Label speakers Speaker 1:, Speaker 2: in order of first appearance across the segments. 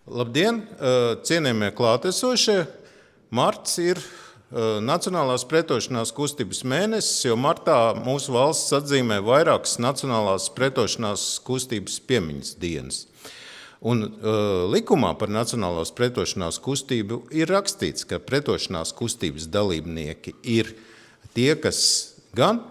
Speaker 1: Labdien, cienījamie klātesošie! Marts ir Nacionālās pretošanās kustības mēnesis, jo martā mūsu valsts atzīmē vairākas Nacionālās pretošanās kustības piemiņas dienas. Un likumā par Nacionālās pretošanās kustību ir rakstīts, ka pretošanās kustības dalībnieki ir tie, kas gan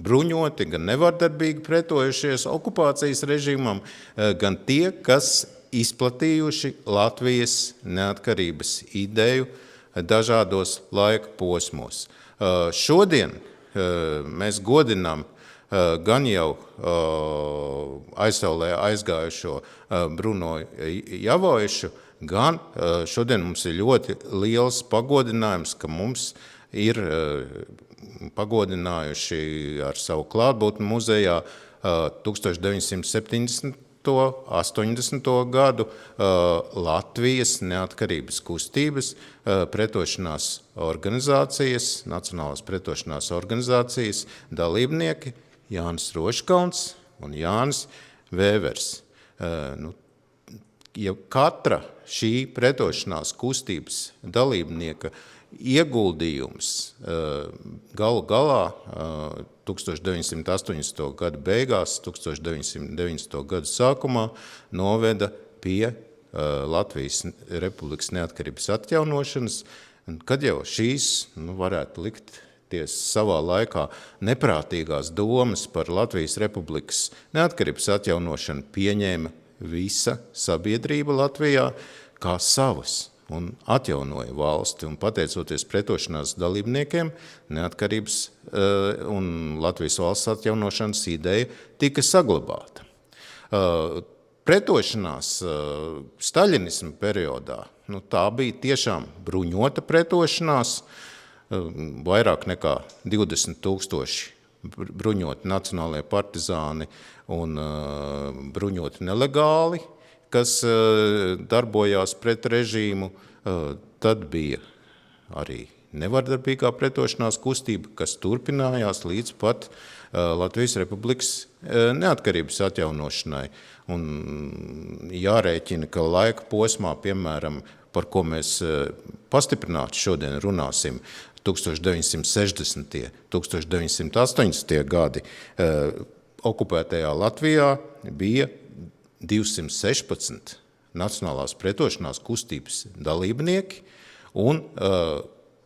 Speaker 1: bruņoti, gan nevardarbīgi pretojušies okupācijas režīmam, gan tie, kas izplatījuši Latvijas neatkarības ideju dažādos laika posmos. Šodien mēs godinām gan jau aizsaulē aizgājušo Bruno Javoišu, gan šodien mums ir ļoti liels pagodinājums, ka mums ir pagodinājuši ar savu klātbūtni muzejā 1970. 80. gadu Latvijas neatkarības kustības pretošanās organizācijas, Nacionālās pretošanās organizācijas dalībnieki Jānis Roškalns un Jānis Vēvers. Ja katra šī pretošanās kustības dalībnieka ieguldījums galu galā 1980. gada beigās, 1990. gada sākumā noveda pie Latvijas Republikas neatkarības atjaunošanas, kad jau šīs varētu likties savā laikā neprātīgās domas par Latvijas Republikas neatkarības atjaunošanu pieņēma visa sabiedrība Latvijā kā savas un atjaunoja valsti, un pateicoties pretošanās dalībniekiem, neatkarības un Latvijas valsts atjaunošanas ideja tika saglabāta. Pretošanās staļinisma periodā, tā bija tiešām bruņota pretošanās, vairāk nekā 20,000 bruņoti nacionālie partizāni un bruņoti nelegāli, kas darbojās pret režīmu. Tad bija arī nevardarbīgā pretošanās kustība, kas turpinājās līdz pat Latvijas Republikas neatkarības atjaunošanai. Un jārēķina, ka laika posmā, piemēram, par ko mēs pastiprināti šodien runāsim, 1960. 1980. gadi okupētajā Latvijā bija 216 Nacionālās pretošanās kustības dalībnieki, un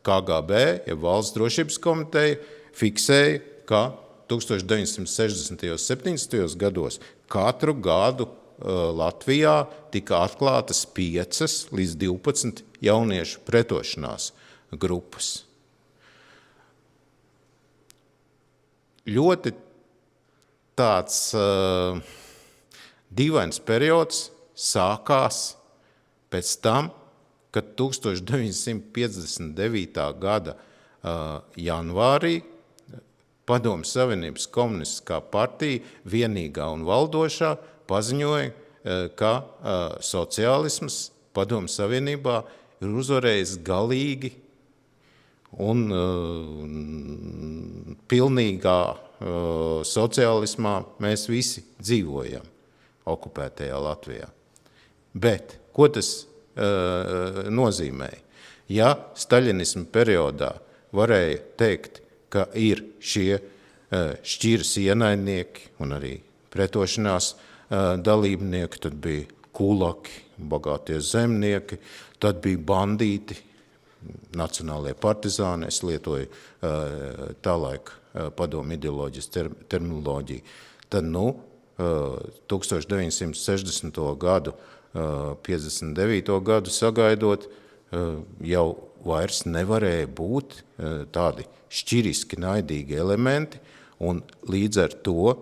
Speaker 1: KGB, ja Valsts drošības komiteja, fiksēja, ka 1960. un 70. gados katru gadu Latvijā tika atklātas 5 līdz 12 jauniešu pretošanās grupas. Ļoti tāds dīvains periods sākās pēc tam, kad 1959. gada janvārī Padomju Savienības komunistiskā partija vienīgā un valdošā paziņoja, ka sociālisms Padomju Savienībā ir uzvarējis galīgi un pilnīgā sociālismā mēs visi dzīvojam okupētajā Latvijā. Bet ko tas nozīmēja? Ja staļinisma periodā varēja teikt, ka ir šie šķiras ienaidnieki un arī pretošanās dalībnieki, tad bija kulaki, bagātie zemnieki, tad bija bandīti, nacionālie partizāni, es lietoju tālaik padomu ideoloģijas terminoloģiju. Tad 1960. gadu, 59. gadu sagaidot, jau vairs nevarēja būt tādi šķiriski naidīgi elementi, un līdz ar to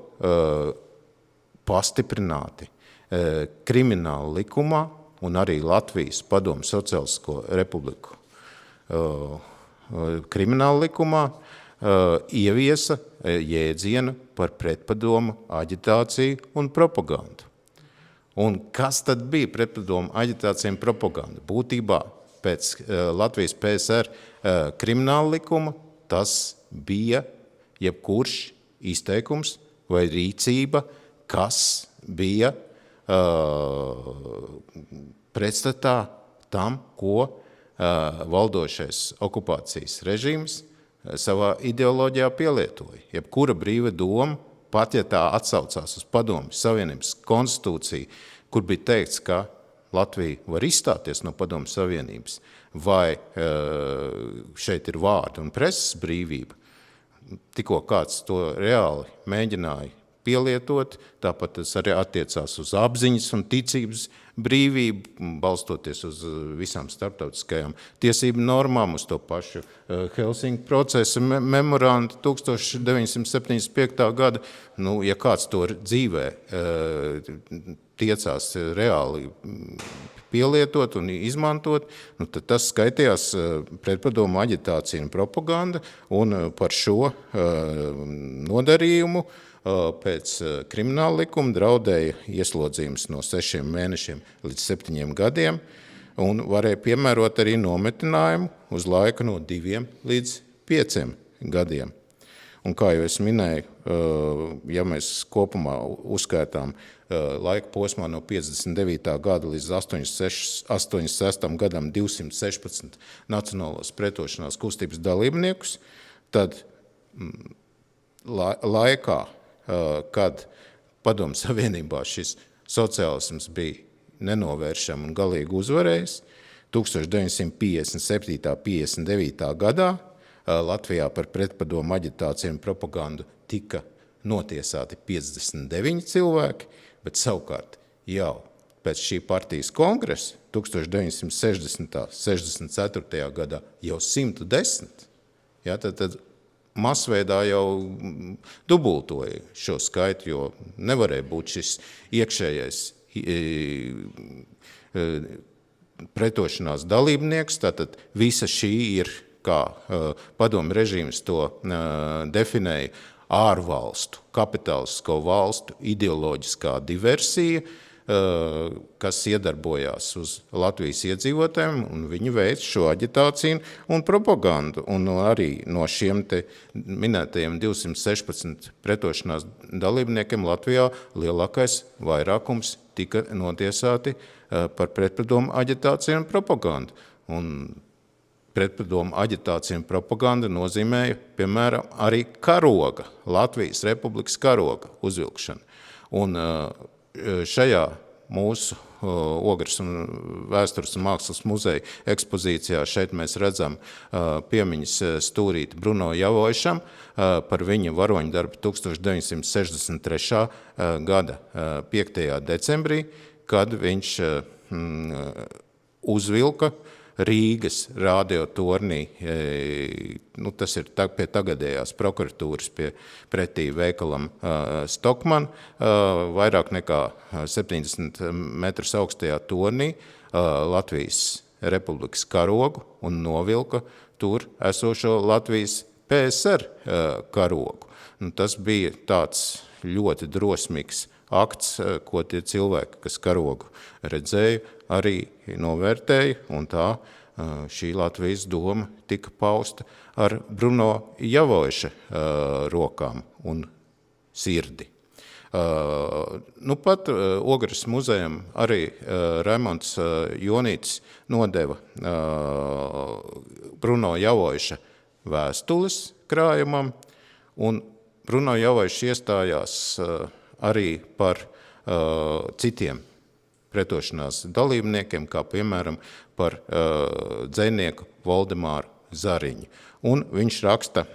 Speaker 1: pastiprināti krimināla likumā un arī Latvijas Padomju Sociālistisko republiku krimināla likumā ieviesa jēdzienu par pretpadomu aģitāciju un propagandu. Un kas tad bija pretpadomu aģitācija un propaganda? Būtībā pēc Latvijas PSR krimināla likuma tas bija jebkurš izteikums vai rīcība, kas bija pretstatā tam, ko valdošais okupācijas režīms savā ideoloģijā pielietoja. Jebkura brīva doma, pat ja tā atsaucās uz Padomju Savienības konstitūciju, kur bija teikts, ka Latvija var izstāties no Padomju Savienības, vai šeit ir vārda un preses brīvība, tikko kāds to reāli mēģināja pielietot, tāpat tas arī attiecās uz apziņas un ticības brīvību, balstoties uz visām starptautiskajām tiesību normām, uz to pašu Helsinku procesa memorandu 1975. Gada. Ja kāds to dzīvē tiecās reāli pielietot un izmantot, tad tas skaitījās pretpadomu aģitācija un propaganda, un par šo nodarījumu pēc krimināla likuma draudēja ieslodzījums no 6 mēnešiem līdz 7 gadiem, un varēja piemērot arī nometinājumu uz laiku no 2 līdz 5 gadiem. Un kā jau es minēju, ja mēs kopumā uzskaitām laika posmā no 59. gada līdz 86. gadam 216 nacionālos pretošanās kustības dalībniekus, tad laikā, kad Padomju Savienībā šis sociālisms bija nenovēršami un galīgi uzvarējis, 1957. 59. gadā Latvijā par pretpadomu aģitāciju un propagandu tika notiesāti 59 cilvēki, bet savukārt jau pēc šī partijas kongresa 1960. 64. gadā jau 110. Tad masveidā jau dubultoja šo skaitu, jo nevarēja būt šis iekšējais pretošanās dalībnieks, tātad visa šī ir, kā padomju režīms to definēja, ārvalstu, kapitalistisko valstu ideoloģiskā diversija, kas iedarbojās uz Latvijas iedzīvotājiem, un viņi veic šo aģitāciju un propagandu. Un arī no šiem te minētajiem 216 pretošanās dalībniekiem Latvijā lielākais vairākums tika notiesāti par pretpadomu aģitāciju un propagandu. Un pretpadomu aģitācija un propaganda nozīmēja, piemēram, arī karoga, Latvijas Republikas karoga uzvilkšanu. Un šajā mūsu Ogres un vēstures un mākslas muzeja ekspozīcijā šeit mēs redzam piemiņas stūrīti Bruno Javoišam par viņa varoņdarbu 1963. Gada 5. decembrī, kad viņš uzvilka Rīgas radiotornī, tas ir pie tagadējās prokuratūras pretī veikalam Stokman, vairāk nekā 70 metrus augstajā tornī Latvijas Republikas karogu un novilka tur esošo Latvijas PSR karogu. Tas bija tāds ļoti drosmīgs akts, ko tie cilvēki, kas karogu redzēja, arī novērtēja, un tā šī Latvijas doma tika pausta ar Bruno Javoiša rokām un sirdi. Pat Ogres muzejam arī Raimonds Jonītis nodeva Bruno Javoiša vēstules krājumam, un Bruno Javoišs iestājās arī par citiem pretošanās dalībniekiem, kā piemēram par dzejnieku Voldemāru Zariņu. Un viņš raksta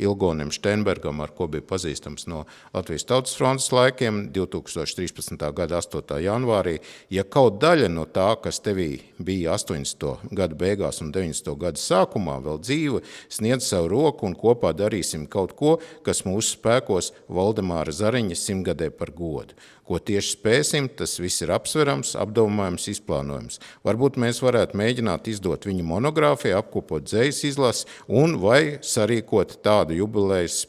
Speaker 1: Ilgonim Šteinbergam, ar ko bija pazīstams no Latvijas Tautas frontes laikiem, 2013. gada 8. janvārī, ja kaut daļa no tā, kas tevī bija 80. gada beigās un 90. gada sākumā vēl dzīve, sniedz savu roku un kopā darīsim kaut ko, kas mūsu spēkos Voldemāra Zariņa 100-gadē par godu. Ko tieši spēsim, tas viss ir apsverams, apdomājums, izplānojums. Varbūt mēs varētu mēģināt izdot viņa monogrāfiju, apkopot dzejas izlasi un vai sarīkot tādu jubilejas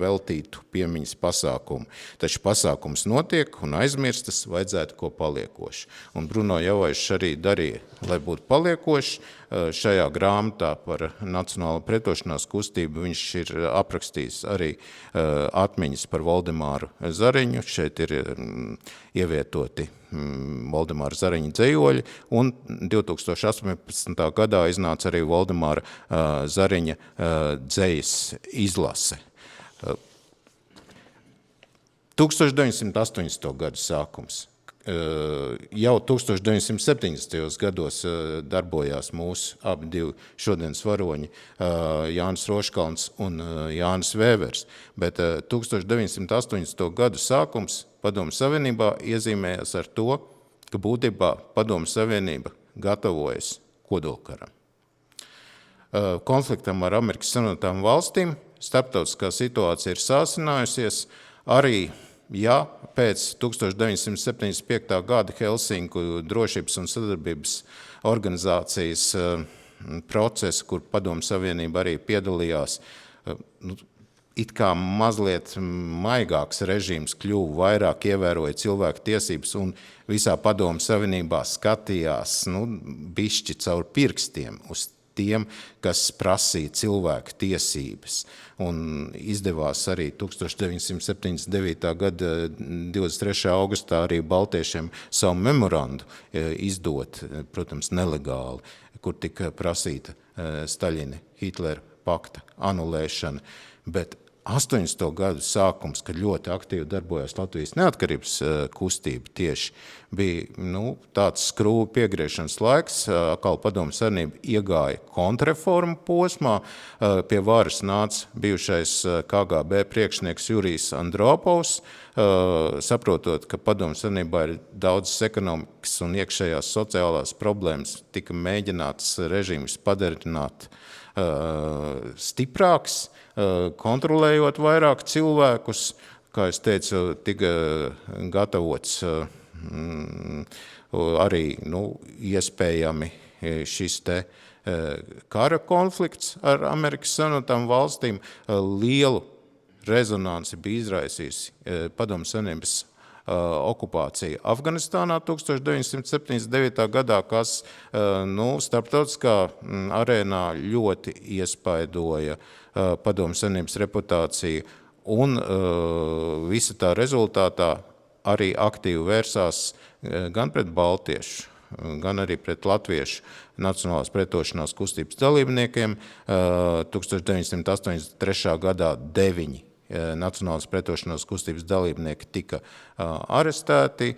Speaker 1: veltītu piemiņas pasākumu. Taču pasākums notiek un aizmirstas vajadzētu ko paliekoši. Un Bruno Javaišs arī darīja, lai būtu paliekoši. Šajā grāmatā par nacionālo pretošanās kustību viņš ir aprakstījis arī atmiņas par Valdemāru Zariņu. Šeit ir ievietoti Valdemāra Zariņa dzejoļi, un 2018. gadā iznāca arī Valdemāra Zariņa dzejas izlase. 1980. gadu sākums. Jau 1970. gados darbojās mūsu abi divi šodienas varoņi, Jānis Roškalns un Jānis Vēvers, bet 1980. gadu sākums Padomju Savienībā iezīmējās ar to, ka būtībā Padomju Savienība gatavojas kodolkaram. Konfliktam ar Amerikas Savienotām valstīm starptautiskā situācija ir sāsinājusies arī, ja pēc 1975. gada Helsinku drošības un sadarbības organizācijas procesa, kur Padomju Savienība arī piedalījās, it kā mazliet maigāks režīms kļuva, vairāk ievēroja cilvēku tiesības un visā Padomju Savienībā skatījās bišķi caur pirkstiem uz tiem, kas prasīja cilvēku tiesības. Un izdevās arī 1979. gada 23. augustā arī baltiešiem savu memorandu izdot, protams, nelegāli, kur tika prasīta Staļina Hitlera pakta anulēšana. Bet 80. gadu sākums, kad ļoti aktīvi darbojās Latvijas neatkarības kustība tieši, bija tāds skrūvu piegriešanas laiks, atkal Padomju Savienība iegāja kontrreformu posmā, pie varas nāca bijušais KGB priekšnieks Jurijs Andropovs, saprotot, ka Padomju Savienībā ir daudzas ekonomikas un iekšējās sociālās problēmas, tika mēģināts režīmus padarināt stiprāks, kontrolējot vairāk cilvēkus, kā es teicu, tika gatavots arī iespējami šis te kara konflikts ar Amerikas Savienotām valstīm. Lielu rezonanci bija izraisījusi Padomju Savienības okupācija Afganistānā 1979. gadā, kas starptautiskā arēnā ļoti iespaidoja Padomju Savienības reputāciju, un visa tā rezultātā arī aktīvi vērsās gan pret baltiešu, gan arī pret latviešu nacionālās pretošanās kustības dalībniekiem. 1983. gadā 9 Nacionālās pretošanās kustības dalībnieki tika arestēti,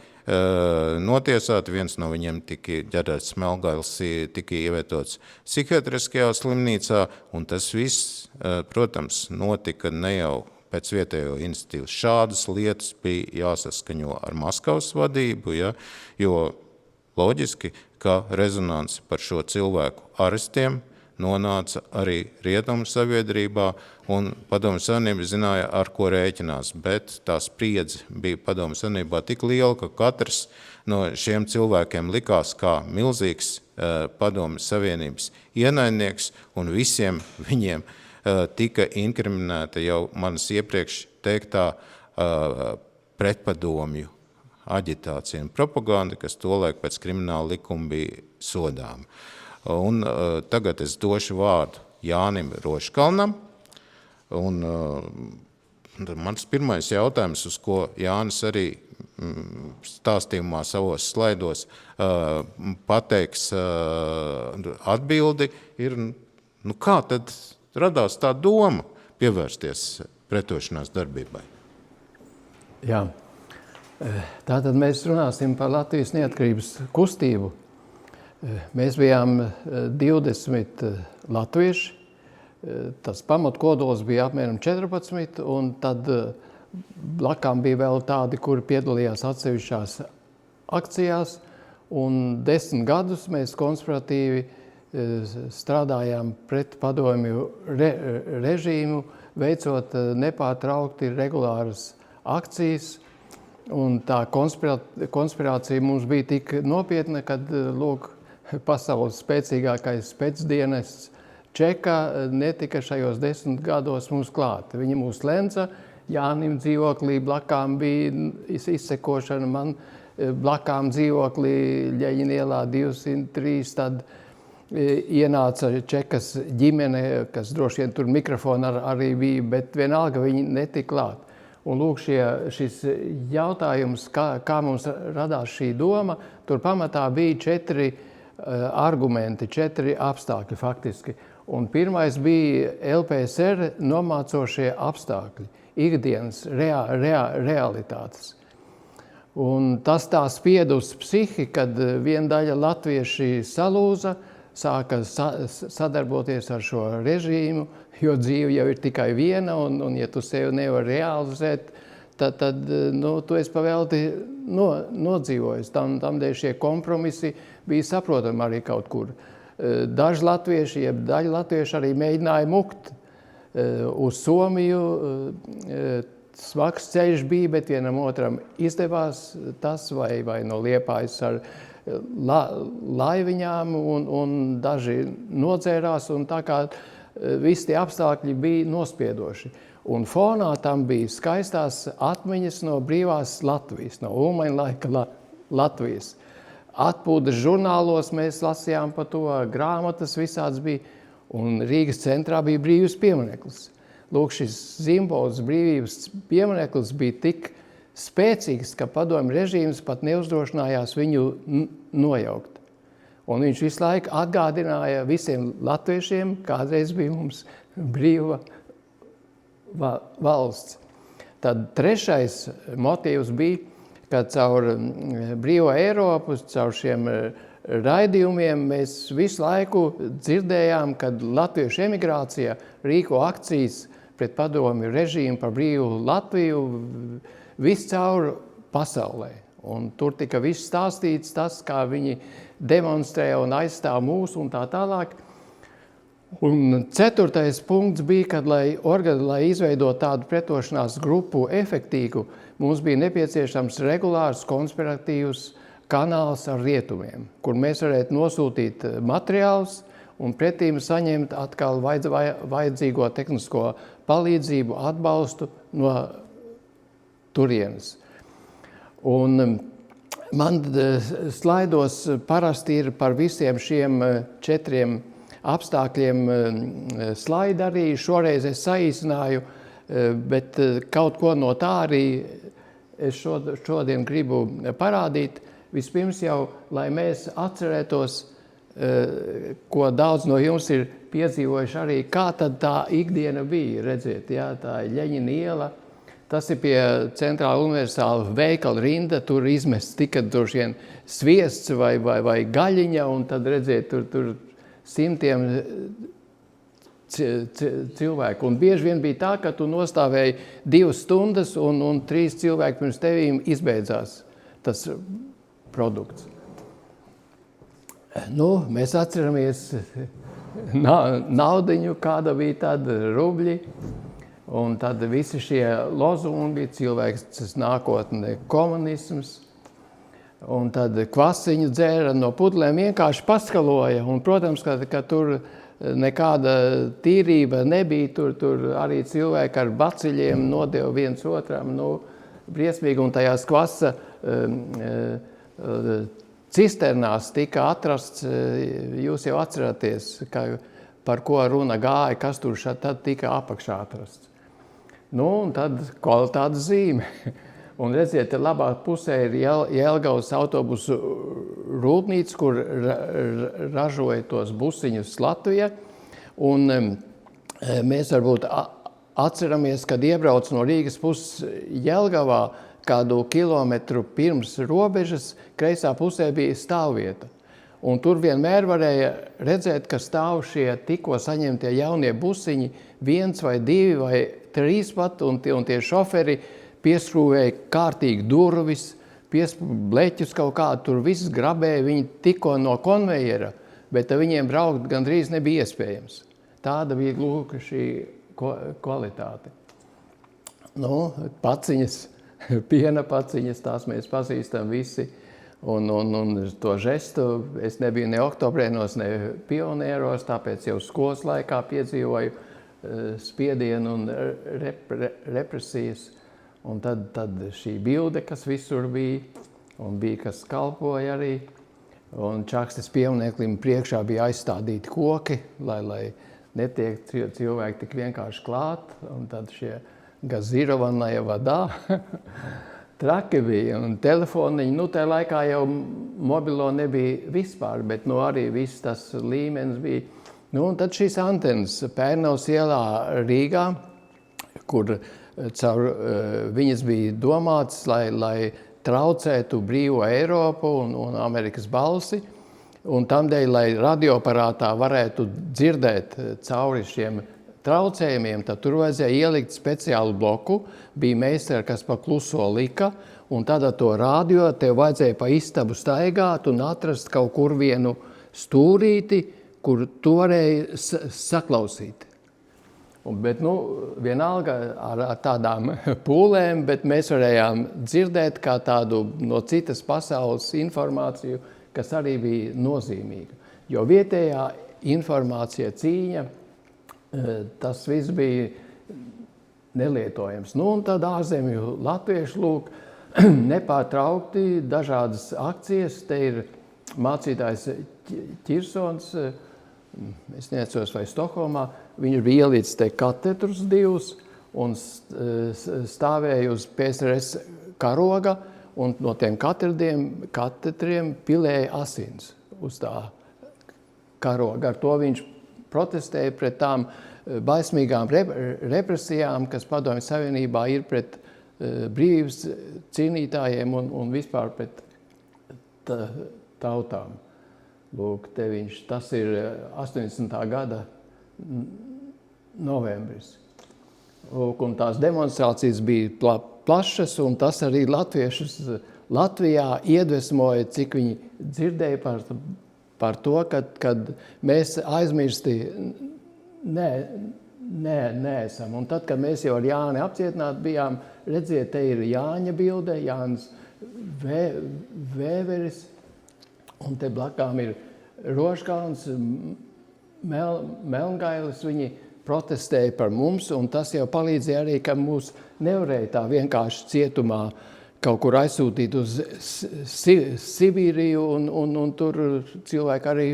Speaker 1: notiesāti. Viens no viņiem tika ģenerālis Smelgails, tika ievietots psihiatriskajā slimnīcā, un tas viss, protams, notika ne jau pēc vietējo iniciatīvas. Šādas lietas bija jāsaskaņo ar Maskavas vadību, jo loģiski, ka rezonanci par šo cilvēku arestiem nonāca arī rietumu sabiedrībā, un Padomju Savienība zināja, ar ko rēķinās, bet tā spriedze bija Padomju Savienībā tik liela, ka katrs no šiem cilvēkiem likās kā milzīgs Padomju Savienības ienaidnieks, un visiem viņiem tika inkriminēta jau manas iepriekš teiktā pretpadomju aģitācija un propaganda, kas tolaik pēc krimināla likuma bija sodām. Un tagad es došu vārdu Jānim Roškalnam, un mans pirmais jautājums, uz ko Jānis arī stāstījumā savos slaidos pateiks atbildi, ir, kā tad radās tā doma pievērsties pretošanās darbībai?
Speaker 2: Jā, tātad mēs runāsim par Latvijas neatkarības kustību. Mēs bijām 20 latvieši, tas pamatkodols bija apmēram 14, un tad blakām bija vēl tādi, kuri piedalījās atsevišķās akcijās, un 10 gadus mēs konspiratīvi strādājām pret padomju režīmu, veicot nepārtraukti regulāras akcijas, un tā konspirācija mums bija tik nopietna, kad, pasaules spēcīgākais spēcdienests čeka netika šajos 10 gados mums klāt. Viņa mūs lenca, Jānim dzīvoklī blakām bija izsekošana, man blakām dzīvoklī Ļeņina ielā 203, tad ienāca Čekas ģimene, kas droši vien tur mikrofona arī bija, bet vienalga viņi netika klāt. Un lūk, šis jautājums, kā mums radās šī doma, tur pamatā bija 4 argumenti, 4 apstākļi faktiski. Un pirmais bija LPSR nomācošie apstākļi, ikdienas realitātes. Un tas tā spieda uz psihi, kad viena daļa latvieši salūza, sāka sadarboties ar šo režīmu, jo dzīve jau ir tikai viena, un ja tu sevi nevari realizēt, tad tu esi pavelti nodzīvojis. Tamdēļ šie kompromisi bija saprotami arī kaut kur. Daži latvieši, jeb daļa latvieši arī mēģināja mukt uz Somiju. Smags ceļš bija, bet vienam otram izdevās tas, vai no Liepājas ar laiviņām, un daži nodzērās, un tā kā visi tie apstākļi bija nospiedoši. Un fonā tam bija skaistās atmiņas no brīvās Latvijas, no Ulmaņa laika Latvijas. Atpūtas žurnālos mēs lasījām par to, grāmatas visāds bija, un Rīgas centrā bija brīvības piemineklis. Lūk, šis simbols brīvības piemineklis bija tik spēcīgs, ka padomju režīms pat neuzdrošinājās viņu nojaukt. Un viņš visu laiku atgādināja visiem latviešiem, kādreiz bija mums brīva valsts. Tad trešais motīvs bija, ka caur brīvo Eiropu, caur šiem raidījumiem mēs visu laiku dzirdējām, kad latviešu emigrācija rīko akcijas pret padomju režīmu par brīvu Latviju viscaur pasaulē. Un tur tika viss stāstīts tas, kā viņi demonstrē un aizstāv mūsu un tā tālāk. Un 4. punkts bija, kad, lai izveidot tādu pretošanās grupu efektīgu, mums bija nepieciešams regulārs konspiratīvs kanāls ar rietumiem, kur mēs varētu nosūtīt materiālus un pretīm saņemt atkal vajadzīgo tehnisko palīdzību, atbalstu no turienes. Un man slaidos parasti ir par visiem šiem 4 apstākļiem slaidi arī. Šoreiz es saīsināju, bet kaut ko no tā arī es šodien gribu parādīt. Vispirms jau, lai mēs atcerētos, ko daudz no jums ir piedzīvojuši arī, kā tad tā ikdiena bija, redziet, jā, tā ir Ļeņina iela, tas ir pie Centrāla universāla veikala rinda, tur izmests tika droši vien sviests vai gaļiņa, un tad redziet, tur simtiem cilvēku. Un bieži vien bija tā, ka tu nostāvēji 2 stundas, un 3 cilvēki pirms tevīm izbeidzās tas produkts. Mēs atceramies naudiņu, kāda bija tad rubļi, un tad visi šie lozungi, cilvēks nākotne komunisms, un tad kvasiņu dzēra no pudelēm vienkārši paskaloja, un, protams, ka tur nekāda tīrība nebija, tur arī cilvēki ar baciļiem nodeva viens otram, briesmīgi, un tajās kvasa cisternās tika atrasts, jūs jau atceraties, par ko runa gāja, kas tur tad tika apakšā atrasts. Un tad kvalitātes zīme. Un redziet, labā pusē ir Jelgavas autobusu rūpnīca, kur ražoja tos busiņus Latvija. Un mēs varbūt atceramies, kad iebrauc no Rīgas puses Jelgavā, kādu kilometru pirms robežas, kreisā pusē bija stāvvieta. Un tur vienmēr varēja redzēt, ka stāv šie tikko saņemtie jaunie busiņi, 1 vai 2 vai 3 pat, un tie šoferi pieskrūvēja kārtīgi durvis, bleķus kaut kādu, tur viss grabēja, viņi tikko no konvejera, bet viņiem braukt gandrīz nebija iespējams. Tāda bija lūk šī kvalitāte. Paciņas, piena paciņas, tās mēs pazīstam visi. Un to žestu es nebiju ne oktobrēnos, ne pionieros, tāpēc jau skolas laikā piedzīvoju spiedienu un represijas. Un tad šī bilde, kas visur bija, un bija, kas kalpoja arī. Un Čakstes piemineklim priekšā bija aizstādīti koki, lai netiek cilvēki tik vienkārši klāt. Un tad šie gazirovanāja vadā. Traki bija, un telefoniņi, tajā laikā jau mobilo nebija vispār, bet arī viss tas līmenis bija. Un tad šīs antenas Pērnavas ielā Rīgā, kur caur viņas bija domāts, lai traucētu brīvo Eiropu un Amerikas balsi, un tamdēļ, lai radioaparātā varētu dzirdēt cauri šiem traucējumiem, tad tur vajadzēja ielikt speciālu bloku, bija meistari, kas pa kluso lika, un tad ar to radio tev vajadzēja pa istabu staigāt un atrast kaut kur vienu stūrīti, kur tu varēji saklausīt. Bet, vienalga ar tādām pūlēm, bet mēs varējām dzirdēt kā tādu no citas pasaules informāciju, kas arī bija nozīmīga. Jo vietējā informācija, cīņa, tas viss bija nelietojams. Un tad ārzemju latvieši lūk nepārtraukti dažādas akcijas. Te ir mācītājs Ķirsons, es neatceros vai Stokholmā, viņš bija ielīdz te katetrus divus un stāvēja uz PSRS karoga, un no tiem katetriem pilēja asins uz tā karoga. Ar to viņš protestēja pret tām baismīgām represijām, kas Padomju Savienībā ir pret brīvības cīnītājiem un vispār pret tautām. Lūk, te viņš, tas ir 80. gada novembris. Lūk, un tās demonstrācijas bija plašas, un tas arī latviešus Latvijā iedvesmoja, cik viņi dzirdēja par to, kad mēs aizmirsti neesam. Un tad, kad mēs jau ar Jāni apcietināti bijām, redziet, te ir Jāņa bilde, Jānis Vēveris, un te blakām ir Rožkalns, Melngailis, viņi protestēja par mums, un tas jau palīdzēja arī, ka mūs nevarēja tā vienkārši cietumā kaut kur aizsūtīt uz Sibīriju, un tur cilvēki arī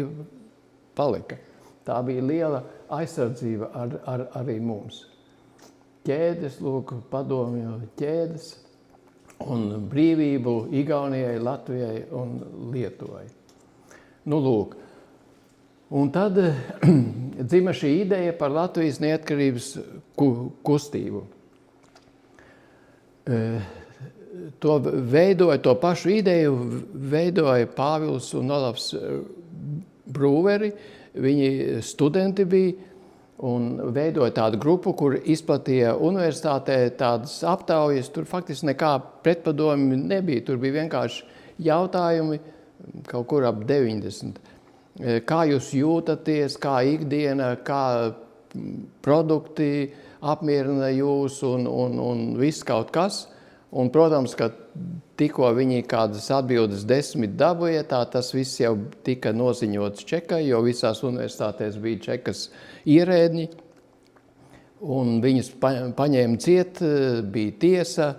Speaker 2: palika. Tā bija liela aizsardzība arī mums. Ķēdes, lūk, padomju ķēdes, un brīvību Igaunijai, Latvijai un Lietuvai. Lūk. Un tad dzima šī ideja par Latvijas neatkarības kustību. To pašu ideju veidoja Pāvils un Olavs Brūveri. Viņi studenti bija un veidoja tādu grupu, kur izplatīja universitātē tādas aptaujas. Tur faktiski nekā pretpadomi nebija. Tur bija vienkārši jautājumi kaut kur ap 90. Kā jūs jūtaties, kā ikdiena, kā produkti apmierina jūs un viss kaut kas. Un, protams, ka tikko viņi kādas atbildes 10 dabūja, tas viss jau tika noziņots Čekai, jo visās universitātēs bija Čekas ierēdņi. Un viņus paņēma ciet, bija tiesa,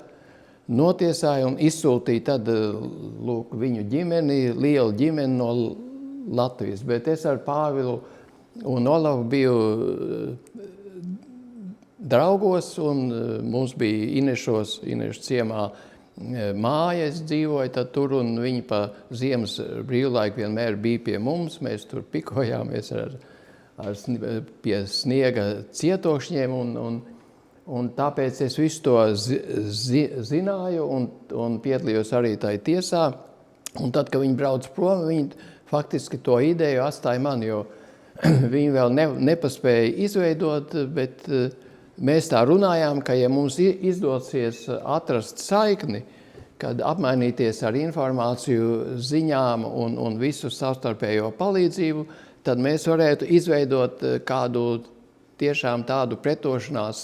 Speaker 2: notiesāja un izsūtīja tad lūk, viņu ģimeni, lielu ģimeni no Latvijas. Bet es ar Pāvilu un Olavu biju draugos, un mums bija Inešu ciemā māja, es dzīvoju tad tur, un viņi pa ziemas brīvlaiku vienmēr bija pie mums. Mēs tur pikojāmies pie sniega cietokšņiem, un tāpēc es visu to zināju un piedalījos arī tai tiesā. Un tad, kad viņi brauc prom, viņi faktiski to ideju atstāja man, jo viņi vēl nepaspēja izveidot, bet mēs tā runājām, ka ja mums izdosies atrast saikni, kad apmainīties ar informāciju, ziņām un visu savstarpējo palīdzību, tad mēs varētu izveidot kādu tiešām tādu pretošanās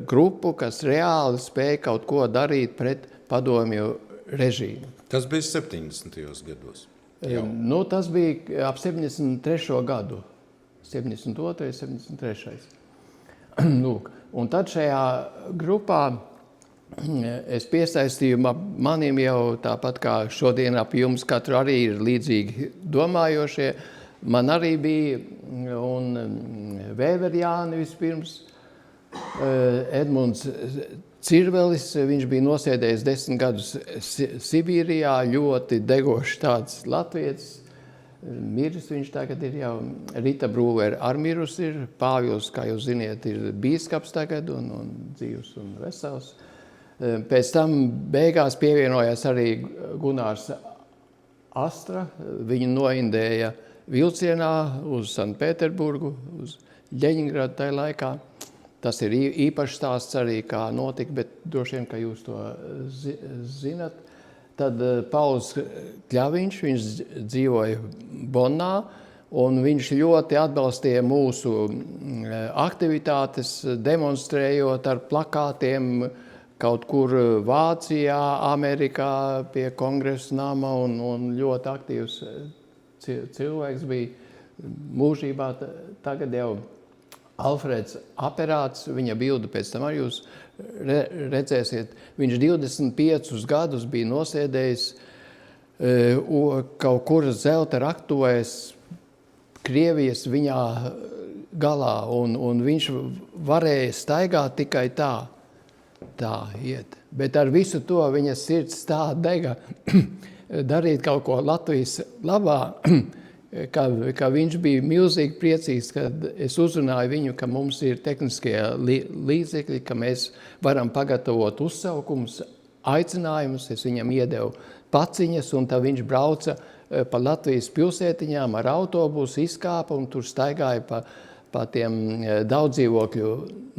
Speaker 2: grupu, kas reāli spēja kaut ko darīt pret padomju režīmu.
Speaker 1: Tas bija 70. gados.
Speaker 2: Nu, tas bija ap 73. gadu. 72. 73. Lūk. Un tad šajā grupā es piesaistīju, maniem jau tāpat kā šodien ap jums katru arī ir līdzīgi domājošie. Man arī bija un Vēverjāni vispirms, Edmunds Cirvelis, viņš bija nosēdējis 10 gadus Sibīrijā, ļoti degošs tāds latvietis. Miris viņš tagad ir jau, Rita Brūver armirus ir, Pāvils, kā jūs ziniet, ir bīskaps tagad un dzīvs un vesels. Pēc tam beigās pievienojās arī Gunārs Astra, viņu noindēja vilcienā uz Sanktpēterburgu, uz Ļeņingradu tajā laikā. Tas ir īpašs stāsts arī, kā notika, bet droši vien, ka jūs to zinat. Tad Pauls Kļaviņš, viņš dzīvoja Bonnā, un viņš ļoti atbalstīja mūsu aktivitātes, demonstrējot ar plakātiem kaut kur Vācijā, Amerikā pie Kongresa nama, un ļoti aktīvs cilvēks bija mūžībā. Tagad jau Alfreds Aperāts, viņa bildu pēc tam arī jūs redzēsiet, viņš 25 gadus bija nosēdējis kaut kur zelta raktuvēs Krievijas viņā galā, un viņš varēja staigāt tikai tā iet. Bet ar visu to viņa sirds tā dega darīt kaut ko Latvijas labā, ka viņš bija milzīgi priecīgs, kad es uzrunāju viņu, ka mums ir tehniskie līdzekļi, ka mēs varam pagatavot uzsaukumus, aicinājumus. Es viņam iedevu paciņas, un tad viņš brauca pa Latvijas pilsētiņām ar autobusu, izkāpa un tur staigāja pa tiem daudzdzīvokļu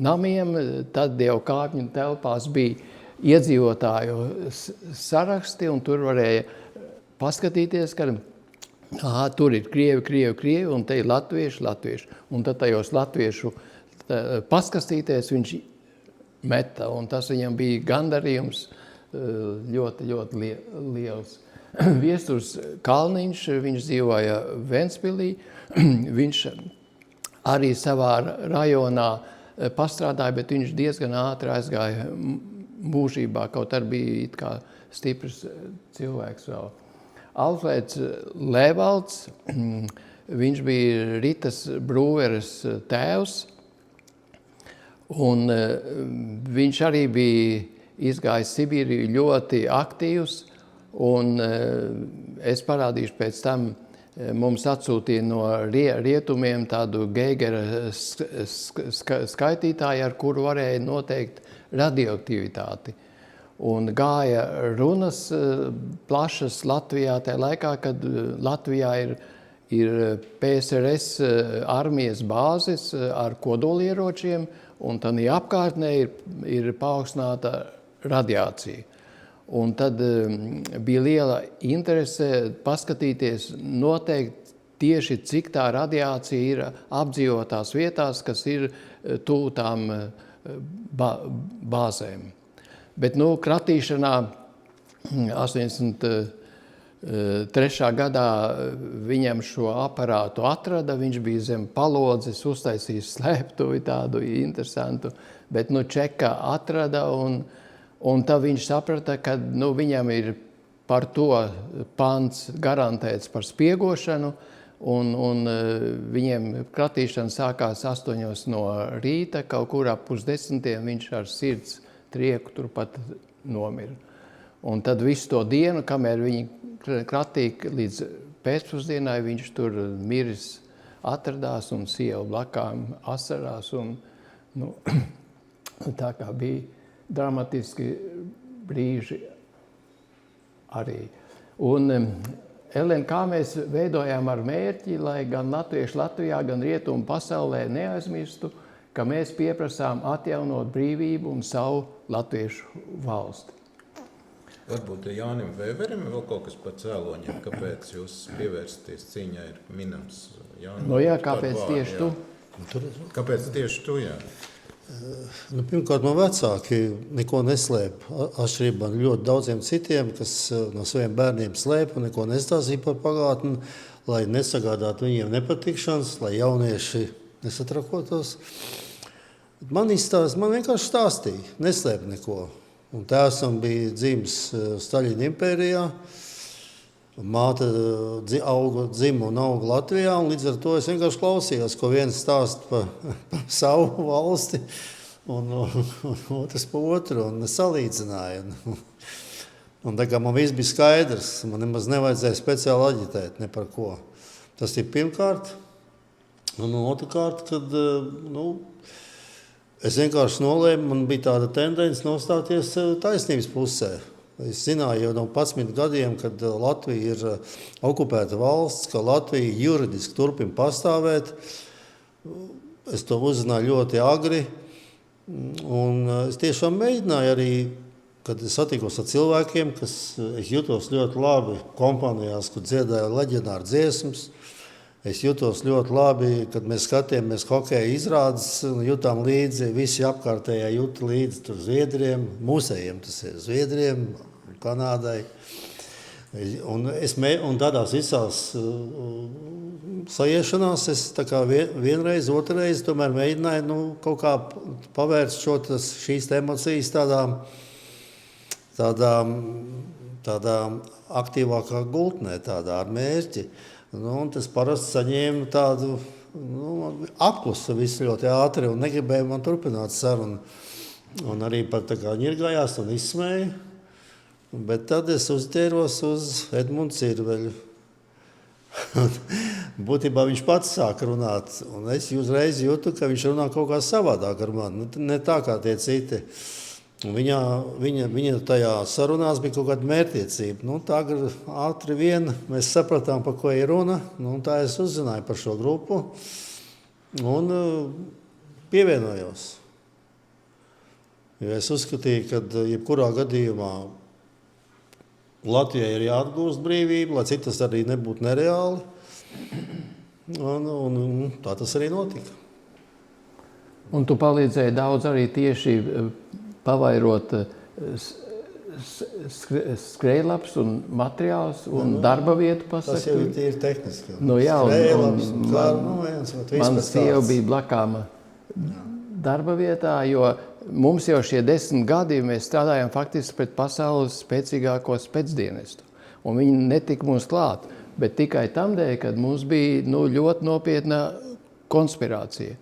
Speaker 2: namiem. Tad jau kāpņu telpās bija iedzīvotāju saraksti, un tur varēja paskatīties, ka tur ir krievi, un te ir latvieši. Un tad tajos latviešu paskastīties viņš meta, un tas viņam bija gandarījums ļoti, ļoti liels. Viesturs Kalniņš, viņš dzīvoja Ventspilī, viņš arī savā rajonā pastrādāja, bet viņš diezgan ātri aizgāja mūžībā, kaut arī bija it kā stiprs cilvēks vēl. Alfrēds Lēvalds, viņš bija Ritas Brūveres tēvs, un viņš arī bija izgājis Sibīriju ļoti aktīvs, un es parādīšu pēc tam, mums atsūtīja no rietumiem tādu Geigera skaitītāju, ar kuru varēja noteikt radioaktivitāti. Un gāja runas plašas Latvijā tajā laikā, kad Latvijā ir PSRS armijas bāzes ar kodolieročiem, un tad apkārtnē ir paaugstināta radiācija. Un tad bija liela interese paskatīties noteikti tieši, cik tā radiācija ir apdzīvotās vietās, kas ir tuvu tām bāzēm. Bet, kratīšanā 83. gadā viņam šo aparātu atrada, viņš bija zem palodzes, uztaisījis slēptuvi tādu interesantu, bet, čeka atrada, un tad viņš saprata, ka, viņam ir par to pants garantēts par spiegošanu, un viņiem kratīšana sākās 8 no rīta, kaut kur ap 9:30 viņš ar sirds trieku turpat nomira. Un tad visu to dienu, kamēr viņi kratīja līdz pēcpusdienai, viņš tur miris atradās un sieva blakām asarās. Un, tā kā bija dramatiski brīži arī. Un, Elēna, kā mēs veidojām ar mērķi, lai gan latvieši Latvijā, gan rietumu pasaulē neaizmirstu, ka mēs pieprasām atjaunot brīvību un savu latviešu valsti.
Speaker 1: Varbūt Jānim Vēverim vēl kaut kas par cēloņiem, kāpēc jūs pievērsties cīņai ir minams?
Speaker 2: Jā, kāpēc tieši tu?
Speaker 1: Kāpēc tieši tu, jā?
Speaker 3: Pirmkārt, man vecāki neko neslēpa. Atšķirībā no ļoti daudziem citiem, kas no saviem bērniem slēpa un neko nestāstīja par pagātni, lai nesagādātu viņiem nepatikšanas, lai jaunieši nesatrakotos. Man vienkārši stāstīja, neslēpa neko. Un tēvs bija dzimis Staļina impērijā, māte dzima un auga Latvijā, un līdz ar to es vienkārši klausījos, ko viens stāst par savu valsti, un otrs pa otru, un salīdzināja. Un tā kā man viss bija skaidrs, man nemaz nevajadzēja speciāli aģitēt, ne par ko. Tas ir pirmkārt. Un otrkārt, kad es vienkārši nolēmu, man bija tāda tendence nostāties taisnības pusē. Es zināju jau no 11 gadiem, kad Latvija ir okupēta valsts, ka Latvija juridiski turpina pastāvēt. Es to uzzināju ļoti agri. Un es tiešām mēģināju arī, kad es satikos ar cilvēkiem, kas es jutos ļoti labi kompānijās, kur dziedāju leģendāru dziesmas. Es jutos ļoti labi, kad mēs skatījāmies hokeja izrādes, jutām līdzi, visi apkārtējā juta līdzi tur Zviedriem, mūsējiem tas ir Zviedriem, Kanādai. Un tādās visās sajiešanās es tā kā vienreiz, otrreiz tomēr mēģināju kaut kā pavērst šīs emocijas tādā aktīvākā gultnē, tādā ar mērķi. Un tas parasti saņēma tādu apklusa visu ļoti ātri un negribēja man turpināt sarunu. Un arī pat tā kā ņirgājās un izsmēja. Bet tad es uzķēros uz Edmundu Cirveļu. Būtībā viņš pats sāk runāt, un es uzreiz jūtu, ka viņš runā kaut kā savādāk ar mani, ne tā kā tie citi. Un viņa tajā sarunās bija kaut kāda mērķtiecība. Tā ātri vien mēs sapratām, par ko ir runa, tā es uzzināju par šo grupu un pievienojos. Jo es uzskatīju, ka jebkurā gadījumā Latvijai ir jāatgūst brīvība, lai cik tas arī nebūtu nereāli. Un tā tas arī notika.
Speaker 2: Un tu palīdzēji daudz arī tieši pavairot skrejlaps un materiāls un darba vietu pasaka.
Speaker 3: Tas jau ir tīri tehniski.
Speaker 2: Skrejlaps, man sieva bija blakām darba vietā, jo mums jau šie 10 gadi mēs strādājām faktiski pret pasaules spēcīgāko spēcdienestu. Un viņi netika mums klāt, bet tikai tam dēļ, kad mums bija ļoti nopietna konspirācija.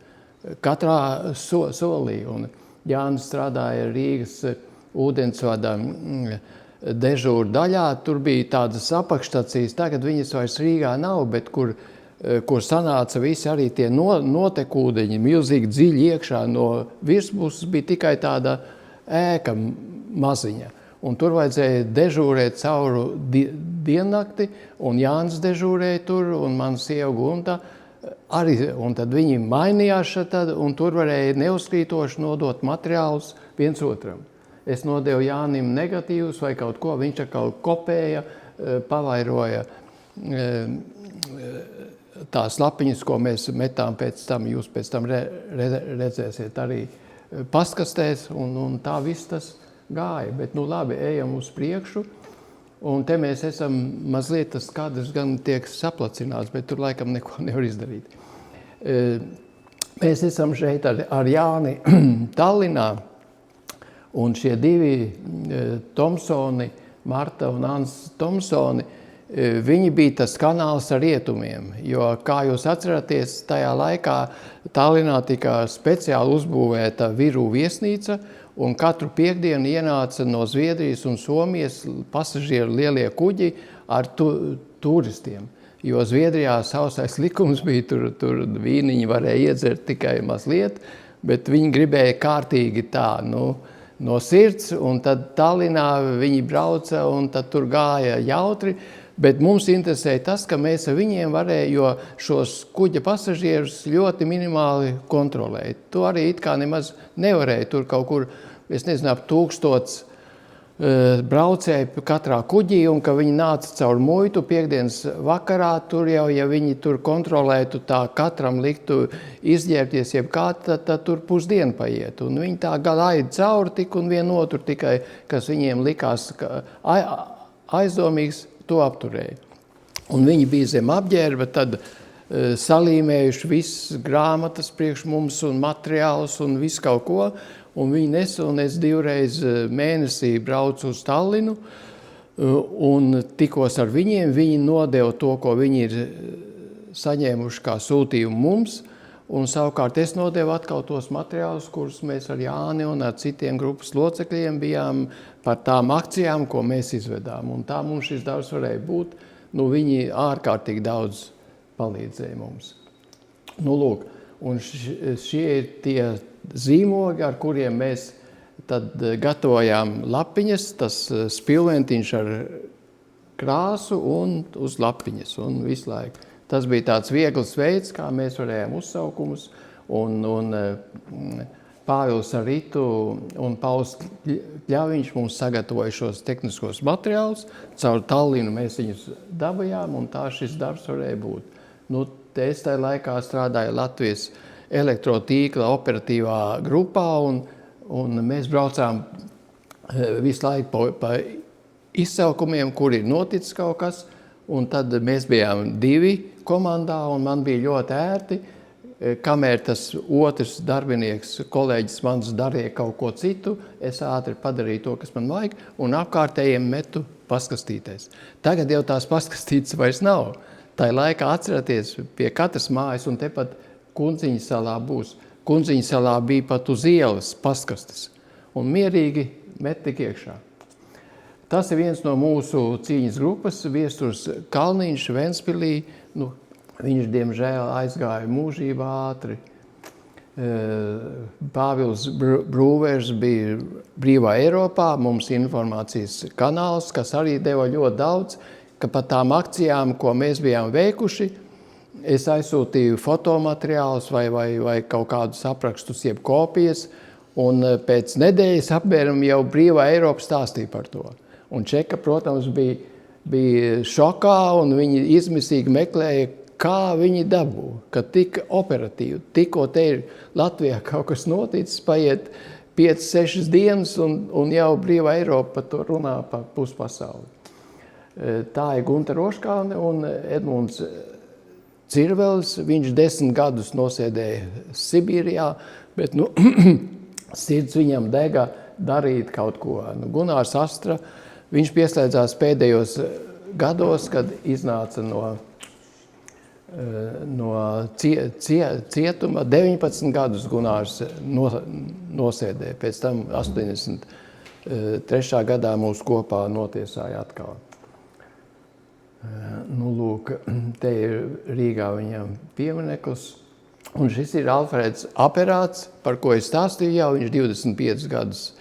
Speaker 2: Katrā solī. Un Jānis strādāja Rīgas ūdensvada dežūra daļā. Tur bija tādas apakšstacijas, tagad viņas vairs Rīgā nav, bet kur sanāca visi arī tie notekūdeņi, milzīgi dziļi iekšā no virspuses bija tikai tāda ēka maziņa. Un tur vajadzēja dežūrēt cauru diennakti, un Jānis dežūrēja tur, un man sieva Gunta arī. Un tad viņi mainījās šatad, un tur varēja neuzkrītoši nodot materiālus viens otram. Es nodevu Jānim negatīvus vai kaut ko, viņš atkal kopēja, pavairoja tās lapiņas, ko mēs metām pēc tam, jūs pēc tam redzēsiet arī pastkastēs, un tā viss tas gāja. Bet labi, ejam uz priekšu, un te mēs esam mazliet, tas kadrs gan tiek saplacināts, bet tur laikam neko nevar izdarīt. Mēs esam šeit ar Jāni Tallinā, un šie divi Tomsoni, Marta un Ans Tomsoni, viņi bija tas kanāls ar rietumiem, jo, kā jūs atceraties, tajā laikā Tallinā tika speciāli uzbūvēta Viru viesnīca, un katru piekdienu ienāca no Zviedrijas un Somijas pasažieru lielie kuģi ar turistiem. Jo Zviedrijā sausais likums bija, tur vīniņi varēja iedzert tikai mazliet, bet viņi gribēja kārtīgi tā, no sirds, un tad Tallinā viņi brauca, un tad tur gāja jautri. Bet mums interesēja tas, ka mēs ar viņiem varēja, jo šos kuģa pasažierus ļoti minimāli kontrolēt. To arī it kā nemaz nevarēja tur kaut kur, es nezinu, ap 1000 braucēji katrā kuģī un ka viņi nāca caur muitu piektdienas vakarā, tur jau, ja viņi tur kontrolētu tā katram liktu izģērbties jebkā, tad tur pusdienu paiet. Un viņi tā galaida cauri tik un vienotru tikai, kas viņiem likās aizdomīgs, to apturēja. Un viņi bija zem apģērba, tad salīmējuši visas grāmatas priekš mums un materiālus un visu kaut ko. Un viņi nesa, un es 2 reizes mēnesī braucu uz Tallinu un tikos ar viņiem. Viņi nodeva to, ko viņi ir saņēmuši kā sūtījumu mums, un savukārt es nodevu atkal tos materiālus, kurus mēs ar Jāni un ar citiem grupas locekļiem bijām par tām akcijām, ko mēs izvedām. Un tā mums šis darbs varēja būt. Viņi ārkārtīgi daudz palīdzēja mums. Lūk, un šie ir tie zīmogi, ar kuriem mēs tad gatavojām lapiņas, tas spilventiņš ar krāsu un uz lapiņas un visu laiku. Tas bija tāds viegls veids, kā mēs varējām uzsaukumus, un Pāvils ar Ritu un Pauls Ļaviņš mums sagatavoja šos tehniskos materiālus, caur Tallinu mēs viņus dabajām, un tā šis darbs varēja būt. Es tajā laikā strādāju Latvijas elektrotīkla operatīvā grupā, un mēs braucām visu laiku pa izsaukumiem, kur ir noticis kaut kas, un tad mēs bijām 2 komandā, un man bija ļoti ērti, kamēr tas otrs darbinieks, kolēģis mans darīja kaut ko citu, es ātri padarīju to, kas man vajag, un apkārtējiem metu paskastīties. Tagad jau tās paskastītes vairs nav. Tā laikā atceraties pie katras mājas, un tepat Kundziņa salā būs. Kundziņa salā bija pat uz ielas paskastes, un mierīgi met tik iekšā. Tas ir viens no mūsu cīņas grupas, Viesturs Kalniņš Ventspilī. Viņš, diemžēl, aizgāja mūžībā ātri. Pāvils Brūvers bija Brīvā Eiropā, mums informācijas kanāls, kas arī deva ļoti daudz, ka pat tām akcijām, ko mēs bijām veikuši, es aizsūtīju fotomateriālus vai kaut kādus aprakstus, jeb kopijas, un pēc nedēļas apmēram jau Brīvā Eiropa stāstīja par to. Un Čeka, protams, bija šokā, un viņi izmisīgi meklēja, kā viņi dabū, ka tik operatīvi, tikko te ir Latvijā kaut kas noticis, paiet 5-6 dienas, un jau Brīvā Eiropa par to runā pa puspasauli. Tā ir Gunta Roškāne un Edmunds Cirvelis. Viņš 10 gadus nosēdēja Sibīrijā, bet sirds viņam dega darīt kaut ko. Gunārs Astra, viņš pieslēdzās pēdējos gados, kad iznāca no cietuma. 19 gadus Gunārs nosēdēja, pēc tam 83. gadā mūs kopā notiesāja atkal. Lūk, te ir Rīgā viņam piemineklis, un šis ir Alfreds Aperāts, par ko es stāstīju jau. Viņš 25 gadus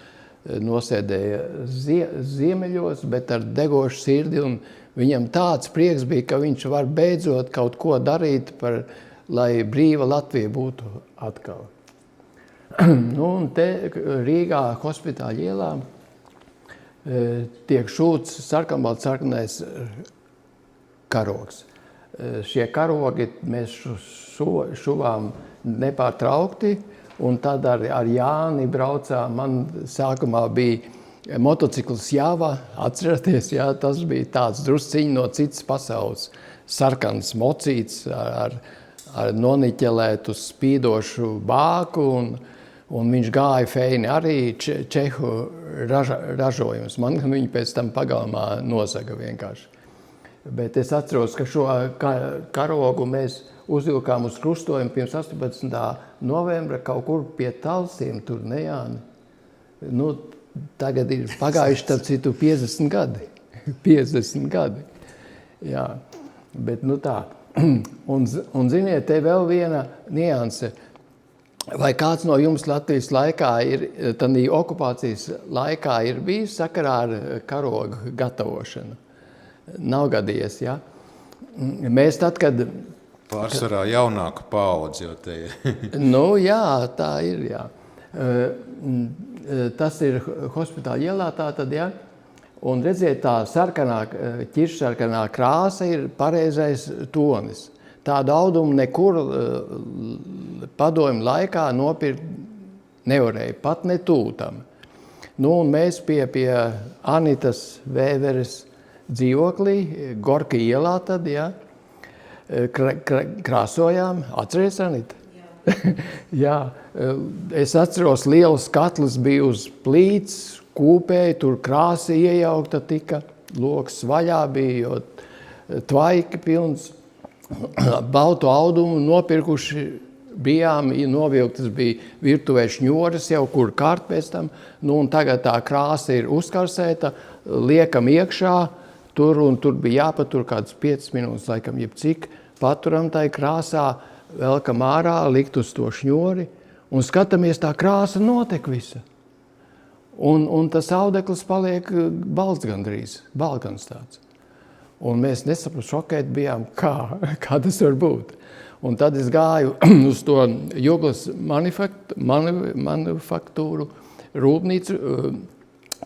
Speaker 2: nosēdēja ziemeļos, bet ar degošu sirdi, un viņam tāds prieks bija, ka viņš var beidzot kaut ko darīt, lai brīva Latvija būtu atkal. Un te Rīgā Hospitāļa ielā tiek šūts sarkanbalts-sarkanais karogs. Šie karogi mēs šuvām nepārtraukti, un tad ar Jāni braucām. Man sākumā bija motocikls Java, atceraties, jā, tas bija tāds drusciņi no citas pasaules. Sarkans mocīts ar noniķelētu spīdošu bāku, un viņš gāja feini arī čehu ražojums. Man viņi pēc tam pagalmā nozaga vienkārši. Bet es atceros, ka šo karogu mēs uzvilkām uz krustojumu pirms 18. novembra kaut kur pie Talsiem, tur, ne Jāni? Tagad ir pagājuši, tad citu 50 gadi. 50 gadi. Jā, bet tā. Un ziniet, te vēl viena nianse. Vai kāds no jums Latvijas laikā tādī okupācijas laikā ir bijis sakarā ar karogu gatavošanu? Nav gadījies, ja? Mēs tad, kad...
Speaker 1: Pārsvarā jaunāka paudze, jo te ir.
Speaker 2: Jā, tā ir, jā. Tas ir Hospitāļa ielā, tā tad, ja? Un redziet, tā ķiršsarkanā krāsa ir pareizais tonis. Tādu audumu nekur padomju laikā nopirkt nevarēja, pat ne tūtam. Nu, un mēs pie Anitas Vēveres dzīvoklī, Gorka ielā tad, ja, krāsojām. Atceries, Anita? Jā, es atceros, liels katls bija uz plīts, kūpēja, tur krāsa iejaukta tika, loks vaļā bija, jo tvaiki pilns, baltu audumu nopirkuši bijām, novilktas bija virtuvē šņoras jau, kur kārt pēc tam, nu un tagad tā krāsa ir uzkarsēta, liekam iekšā, tur bija jāpatur kāds 5 minūtes, laikam, jeb cik, paturam tai krāsā, velkam ārā, likt uz to šņori, un skatāmies, tā krāsa notek visa. Un tas audeklis paliek balts gandrīz, balkans tāds. Un mēs nesapratu, šokēti bijām, kā tas var būt. Un tad es gāju uz to Juglas manufaktūru rūpnīcu,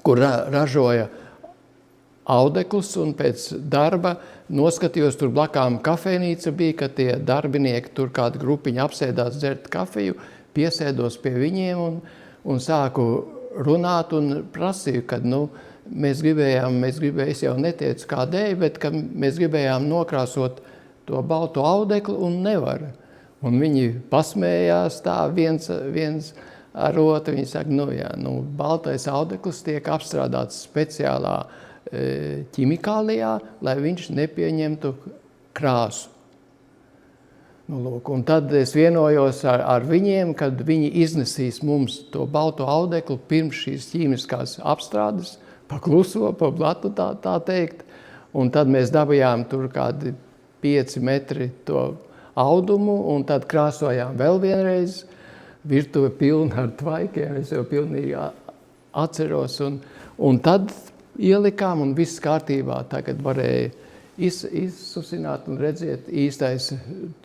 Speaker 2: kur ražoja audeklus, un pēc darba noskatījos, tur blakām kafejnīca bija, ka tie darbinieki tur kādu grupiņu apsēdās dzert kafiju, piesēdos pie viņiem un sāku runāt un prasīju, kad, nu, mēs gribējām, es jau neteicu kādēļ, bet ka mēs gribējām nokrāsot to baltu audekli un nevar. Un viņi pasmējās tā viens ar otru. Viņi saka, nu jā, baltais audeklis tiek apstrādāts speciālā ķimikālijā, lai viņš nepieņemtu krāsu. Nu, lūk, un tad es vienojos ar viņiem, kad viņi iznesīs mums to balto audeklu pirms šīs ķīmiskās apstrādes, pakluso, pa blatu tā teikt. Un tad mēs dabījām tur kādi 5 metri to audumu, un tad krāsojām vēl vienreiz, virtuve pilna ar tvaikiem, es jau pilnīgi atceros, un tad ielikām, un viss kārtībā tagad varēja izsusināt un redzēt īstais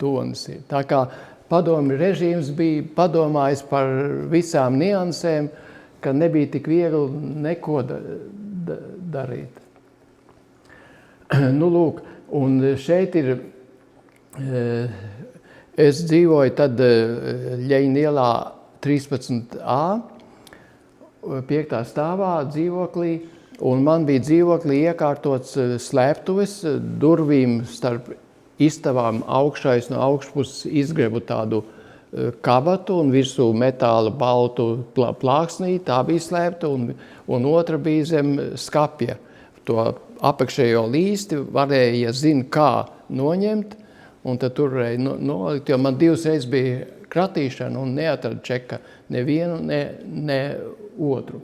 Speaker 2: tonis. Tā kā padomju režīms bija padomājis par visām niansēm, ka nebija tik viegli neko darīt. Nu, lūk, un šeit ir, es dzīvoju tad Ļeņina ielā 13A, 5. stāvā dzīvoklī, un man bija dzīvoklī iekārtots slēptuves, durvīm starp istabām augšais no augšpuses izgrebu tādu kabatu un virsū metāla baltu plāksnī, tā bija slēpta, un otra bija zem skapja. To apakšējo līsti varēja, ja zina, kā noņemt, un tad tur varēja nolikt, jo man 2 reizes bija kratīšana un neatrada čeka nevienu, ne otru.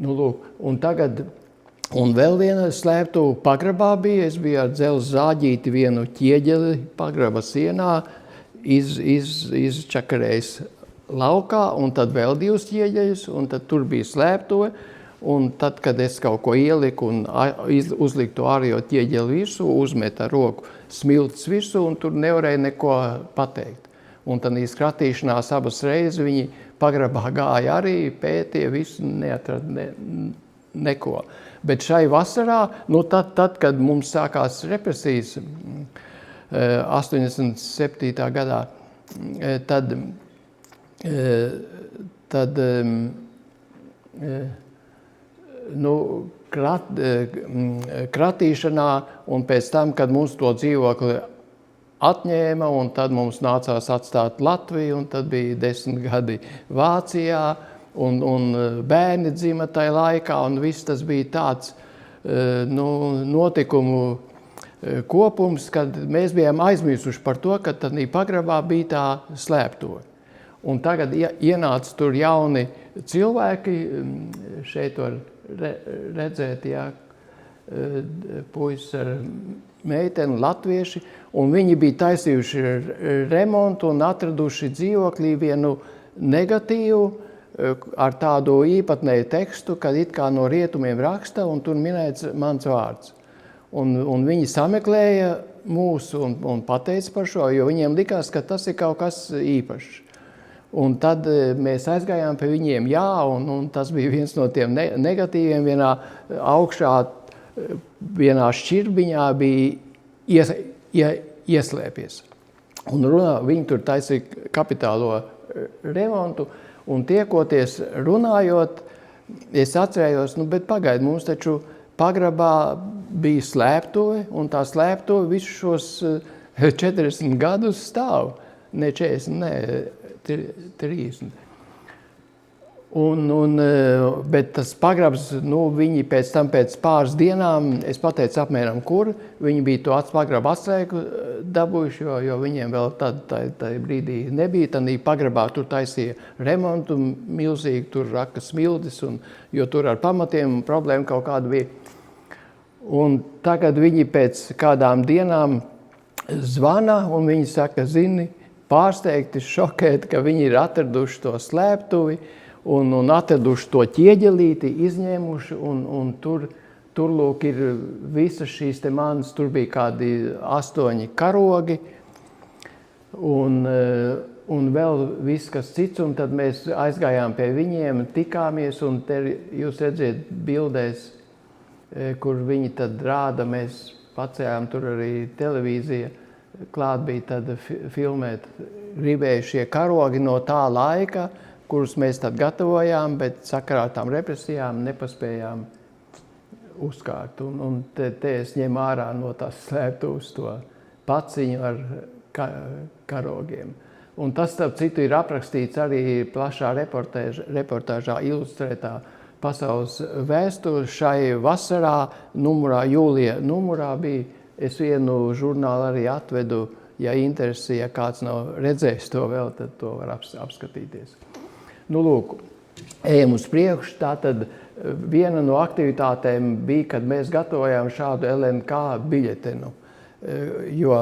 Speaker 2: Nu, lūk, un vēl viena slēptuve pagrabā bija, es biju ar dzelzs zāģīti vienu ķieģeli pagraba sienā, izčakarējis laukā, un tad vēl 2 ķieģeļus, un tad tur bija slēptuve, un tad, kad es kaut ko ieliku un uzliku to ārējo ķieģeli virsū, uzmet ar roku smiltis virsū, un tur nevarēja neko pateikt. Un tad izkratīšanās abas reizes viņi pagrabā gāja arī, pētīja visu, neatrada neko. Bet šai vasarā, nu tad, kad mums sākās represijas 87. gadā, tad kratīšanā un pēc tam, kad mums to dzīvokli atņēma, un tad mums nācās atstāt Latviju, un tad bija 10 gadi Vācijā, un bērni dzima tajā laikā, un viss tas bija tāds notikumu kopums, kad mēs bijām aizmirsuši par to, ka tad pagrabā bija tā slēptuve. Un tagad ienāca tur jauni cilvēki, šeit var redzēt, jā, puisis ar meiteni, latvieši, un viņi bija taisījuši remontu un atraduši dzīvoklī vienu negatīvu ar tādu īpatnēju tekstu, kad it kā no rietumiem raksta, un tur minēts mans vārds. Un viņi sameklēja mūsu un pateica par šo, jo viņiem likās, ka tas ir kaut kas īpašs. Un tad mēs aizgājām pie viņiem, un tas bija viens no tiem negatīviem. Vienā augšā, vienā šķirbiņā bija ieslēpies. Un viņi tur taisīja kapitālo remontu, un tiekoties runājot, es atcerējos, bet pagaid, mums taču pagrabā bija slēptuve, un tā slēptuve visus šos 40 gadus stāv. Ne 40, ne 30. Bet tas pagrabs, viņi pēc pāris dienām, es pateicu apmēram, kur, viņi bija to pagrabu atslēgu dabūjuši, jo viņiem vēl tā brīdī nebija. Tad pagrabā tur taisīja remontu milzīgi, tur raka smiltis, jo tur ar pamatiem problēma kaut kāda bija. Un tagad viņi pēc kādām dienām zvana, un viņi saka, zini, pārsteigti, šokēti, ka viņi ir atraduši to slēptuvi, un atraduši to ķieģelīti, izņēmuši, un tur lūk ir visas šīs te manas, tur bija kādi 8 karogi, un vēl viss kas cits, un tad mēs aizgājām pie viņiem, tikāmies, un te jūs redziet bildēs, kur viņi tad rāda, mēs pacējām tur arī televīzija, klāt bija tad filmēt, gribēja šie karogi no tā laika, kurus mēs tad gatavojām, bet sakarā tām represijām nepaspējām uzkārt. Un te es ņemu ārā no tās slēptuves to paciņu ar karogiem. Un tas, starp citu, ir aprakstīts arī plašā reportāžā ilustrētā pasaules vēsture. Šai vasarā numurā, jūlija numurā bija, es vienu žurnālu arī atvedu, ja interesi, ja kāds nav redzējis to vēl, tad to var apskatīties. Lūk, ejam uz priekšu. Tātad viena no aktivitātēm bija, kad mēs gatavojām šādu LNK biļetenu, jo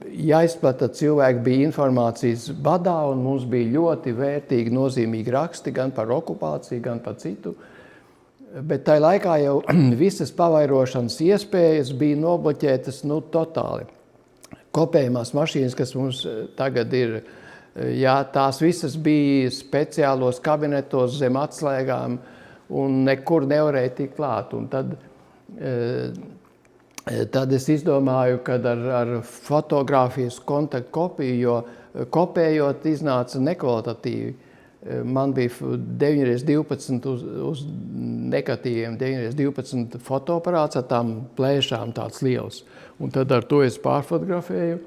Speaker 2: jāizplata cilvēki bija informācijas badā, un mums bija ļoti vērtīgi, nozīmīgi raksti gan par okupāciju, gan par citu. Bet tai laikā jau visas pavairošanas iespējas bija nobloķētas totāli. Kopējumās mašīnas, kas mums tagad ir, tās visas bija speciālos kabinetos zem atslēgām un nekur nevarēja tikt klāt. Un tad es izdomāju, kad ar fotogrāfijas kontaktu kopiju, jo kopējot iznāca nekvalitatīvi. Man bija 9x12 uz negatīviem, 9x12 fotoaparāts ar tām plēšām tāds liels. Un tad ar to es pārfotografēju.